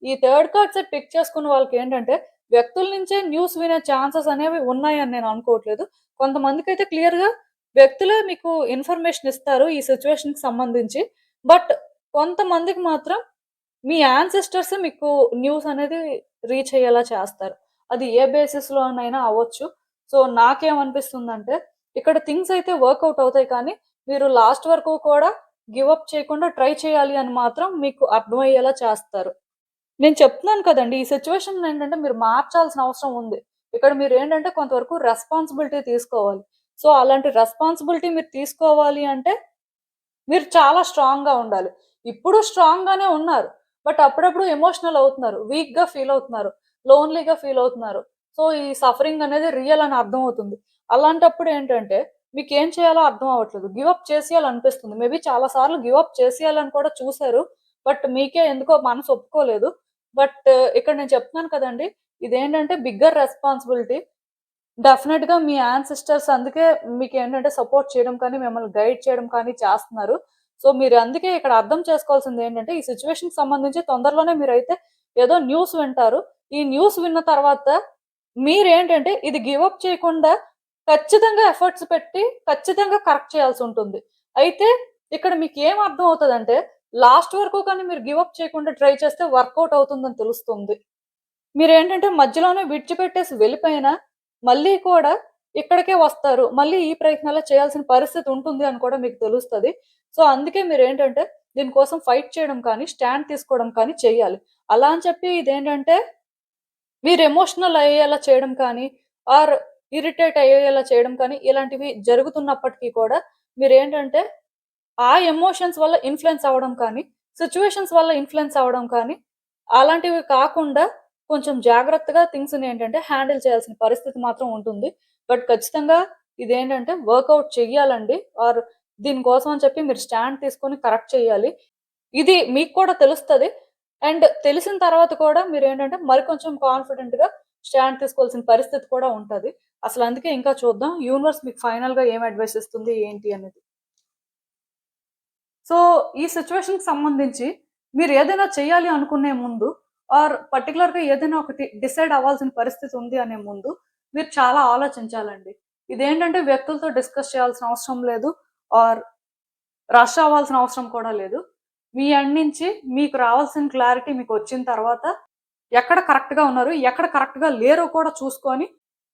ఈ థర్డ్ కార్డ్ సెట్ పిక్ చేసుకున్న వాళ్ళకేంటంటే, వ్యక్తుల నుంచే న్యూస్ వినే ఛాన్సెస్ అనేవి ఉన్నాయని నేను అనుకోవట్లేదు. కొంతమందికైతే క్లియర్‌గా వ్యక్తులే మీకు ఇన్ఫర్మేషన్ ఇస్తారు ఈ సిట్యుయేషన్‌కి సంబంధించి. బట్ కొంతమందికి మాత్రం మీ యాన్సెస్టర్సే మీకు న్యూస్ అనేది రీచ్ అయ్యేలా చేస్తారు. అది ఏ బేసిస్‌లోనైనా అవ్వచ్చు. సో, నాకేమనిపిస్తుందంటే, ఇక్కడ థింగ్స్ అయితే వర్కౌట్ అవుతాయి కానీ, మీరు లాస్ట్ వరకు కూడా గివ్ అప్ చేయకుండా ట్రై చేయాలి అని మాత్రం మీకు అర్థమయ్యేలా చేస్తారు. నేను చెప్తున్నాను కదండీ! ఈ సిట్యుయేషన్‌ని ఏంటంటే మీరు మార్చాల్సిన అవసరం ఉంది. ఇక్కడ మీరేంటంటే కొంతవరకు రెస్పాన్సిబిలిటీ తీసుకోవాలి. సో, అలాంటి రెస్పాన్సిబిలిటీ మీరు తీసుకోవాలి అంటే మీరు చాలా స్ట్రాంగ్‌గా ఉండాలి. ఇప్పుడు స్ట్రాంగ్‌గానే ఉన్నారు. బట్ అప్పుడప్పుడు ఎమోషనల్ అవుతున్నారు. వీక్‌గా ఫీల్ అవుతున్నారు. లోన్‌లీగా ఫీల్ అవుతున్నారు. సో, ఈ సఫరింగ్ అనేది రియల్ అని అర్థమవుతుంది. అలాంటప్పుడు ఏంటంటే మీకేం చేయాలో అర్థం అవ్వట్లేదు. Give up చేసేయాలనిపిస్తుంది. మేబీ చాలా సార్లు గివ్ అప్ చేసేయాలని కూడా చూసారు. బట్ మీకే ఎందుకో మనసు ఒప్పుకోలేదు. బట్ ఇక్కడ నేను చెప్తున్నాను కదండీ! ఇదేంటంటే బిగ్గర్ రెస్పాన్సిబిలిటీ. డెఫినెట్‌గా మీ యాన్సిస్టర్స్ అందుకే మీకేంటంటే సపోర్ట్ చేయడం కానీ, మిమ్మల్ని గైడ్ చేయడం కానీ చేస్తున్నారు. సో, మీరు అందుకే ఇక్కడ అర్థం చేసుకోవాల్సిందేంటంటే, ఈ సిట్యుయేషన్‌కి సంబంధించి తొందరలోనే మీరైతే ఏదో న్యూస్ వింటారు. ఈ న్యూస్ విన్న తర్వాత మీరేంటంటే ఇది గివ్ అప్ చేయకుండా ఖచ్చితంగా ఎఫర్ట్స్ పెట్టి ఖచ్చితంగా కరెక్ట్ చేయాల్సుంటుంది. అయితే ఇక్కడ మీకేం అర్థం అవుతదంటే, లాస్ట్ వరకు కానీ మీరు గివ్ అప్ చేయకుండా ట్రై చేస్తే వర్కౌట్ అవుతుందని తెలుస్తుంది. మీరేంటంటే మధ్యలోనే విడిచిపెట్టేసి వెళ్ళిపోయినా, మళ్ళీ కూడా ఇక్కడికే వస్తారు. మళ్ళీ ఈ ప్రయత్నాలే చేయాల్సిన పరిస్థితి ఉంటుంది అని కూడా మీకు తెలుస్తది. సో, అందుకే మీరేంటంటే దీనికోసం ఫైట్ చేయడం కానీ, స్టాండ్ తీసుకోవడం కానీ చెయ్యాలి. అలా అని చెప్పి ఇదేంటంటే మీరు ఎమోషనల్ అయ్యేలా చేయడం కానీ, ఆర్ ఇరిటేట్ అయ్యేలా చేయడం కానీ, ఇలాంటివి జరుగుతున్నప్పటికీ కూడా మీరేంటంటే ఆ ఎమోషన్స్ వల్ల ఇన్‌ఫ్లూయెన్స్ అవ్వడం కానీ, సిట్యుయేషన్స్ వల్ల ఇన్‌ఫ్లూయెన్స్ అవ్వడం కానీ, అలాంటివి కాకుండా కొంచెం జాగ్రత్తగా థింగ్స్‌ని ఏంటంటే హ్యాండిల్ చేయాల్సిన పరిస్థితి మాత్రం ఉంటుంది. బట్ ఖచ్చితంగా ఇదేంటంటే వర్కౌట్ చెయ్యాలండి. ఆర్ దీనికోసం అని చెప్పి మీరు స్టాండ్ తీసుకొని కరెక్ట్ చేయాలి. ఇది మీకు కూడా తెలుస్తది. అండ్ తెలిసిన తర్వాత కూడా మీరేంటంటే మరి కొంచెం కాన్ఫిడెంట్‌గా స్టాండ్ తీసుకోవాల్సిన పరిస్థితి కూడా ఉంటది. అసలందుకే ఇంకా చూద్దాం. యూనివర్స్ మీకు ఫైనల్‌గా ఏం అడ్వైస్ ఇస్తుంది ఏంటి అనేది. సో, ఈ సిట్యుయేషన్‌కి సంబంధించి మీరేదైనా చేయాలి అనుకునే ముందు ఆర్ పర్టిక్యులర్‌గా ఏదైనా ఒకటి డిసైడ్ అవ్వాల్సిన పరిస్థితి ఉంది అనే ముందు మీరు చాలా ఆలోచించాలండి. ఇదేంటంటే వ్యక్తులతో డిస్కస్ చేయాల్సిన అవసరం లేదు. ఆర్ రష్ అవ్వాల్సిన అవసరం కూడా లేదు. మీ ఎండ్ నుంచి మీకు రావాల్సిన క్లారిటీ మీకొచ్చిన తర్వాత ఎక్కడ కరెక్ట్‌గా ఉన్నారు, ఎక్కడ కరెక్ట్‌గా లేరో కూడా చూసుకొని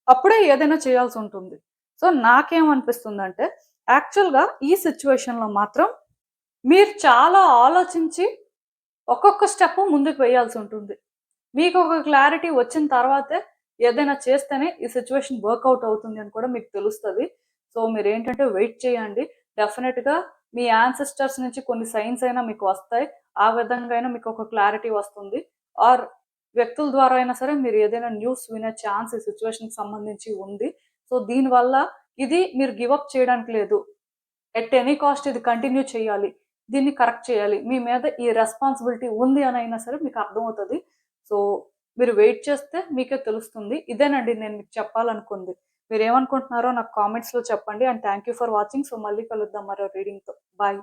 అప్పుడే ఏదైనా చేయాల్సుంటుంది. సో, నాకేమనిపిస్తుందంటే యాక్చువల్‌గా ఈ సిట్యుయేషన్‌లో మాత్రం మీరు చాలా ఆలోచించి ఒక్కొక్క స్టెప్ ముందుకు వేయాల్సుంటుంది. మీకొక క్లారిటీ వచ్చిన తర్వాతే ఏదైనా చేస్తేనే ఈ సిట్యుయేషన్ వర్కౌట్ అవుతుంది అని కూడా మీకు తెలుస్తది. సో, మీరేంటంటే వెయిట్ చేయండి. డెఫినెట్‌గా మీ యాన్సెస్టర్స్ నుంచి కొన్ని సైన్స్ అయినా మీకు వస్తాయి. ఆ విధంగా అయినా మీకొక క్లారిటీ వస్తుంది. ఆర్ వ్యక్తుల ద్వారా అయినా సరే మీరు ఏదైనా న్యూస్ వినే ఛాన్స్ ఈ సిట్యుయేషన్‌కి సంబంధించి ఉంది. సో, దీనివల్ల ఇది మీరు గివ్ అప్ చేయడానికి లేదు. ఎట్ ఎనీ కాస్ట్ ఇది కంటిన్యూ చేయాలి. దీన్ని కరెక్ట్ చేయాలి. మీ మీద ఈ రెస్పాన్సిబిలిటీ ఉంది అనైనా సరే మీకు అర్థమవుతది. సో, మీరు వెయిట్ చేస్తే మీకే తెలుస్తుంది. ఇదేనండి నేను మీకు చెప్పాలనుకుంది. మీరేమనుకుంటున్నారో నాకు కామెంట్స్‌లో చెప్పండి. And thank you for watching. So, మళ్ళీ కలుద్దాం మరో రీడింగ్‌తో. బాయ్.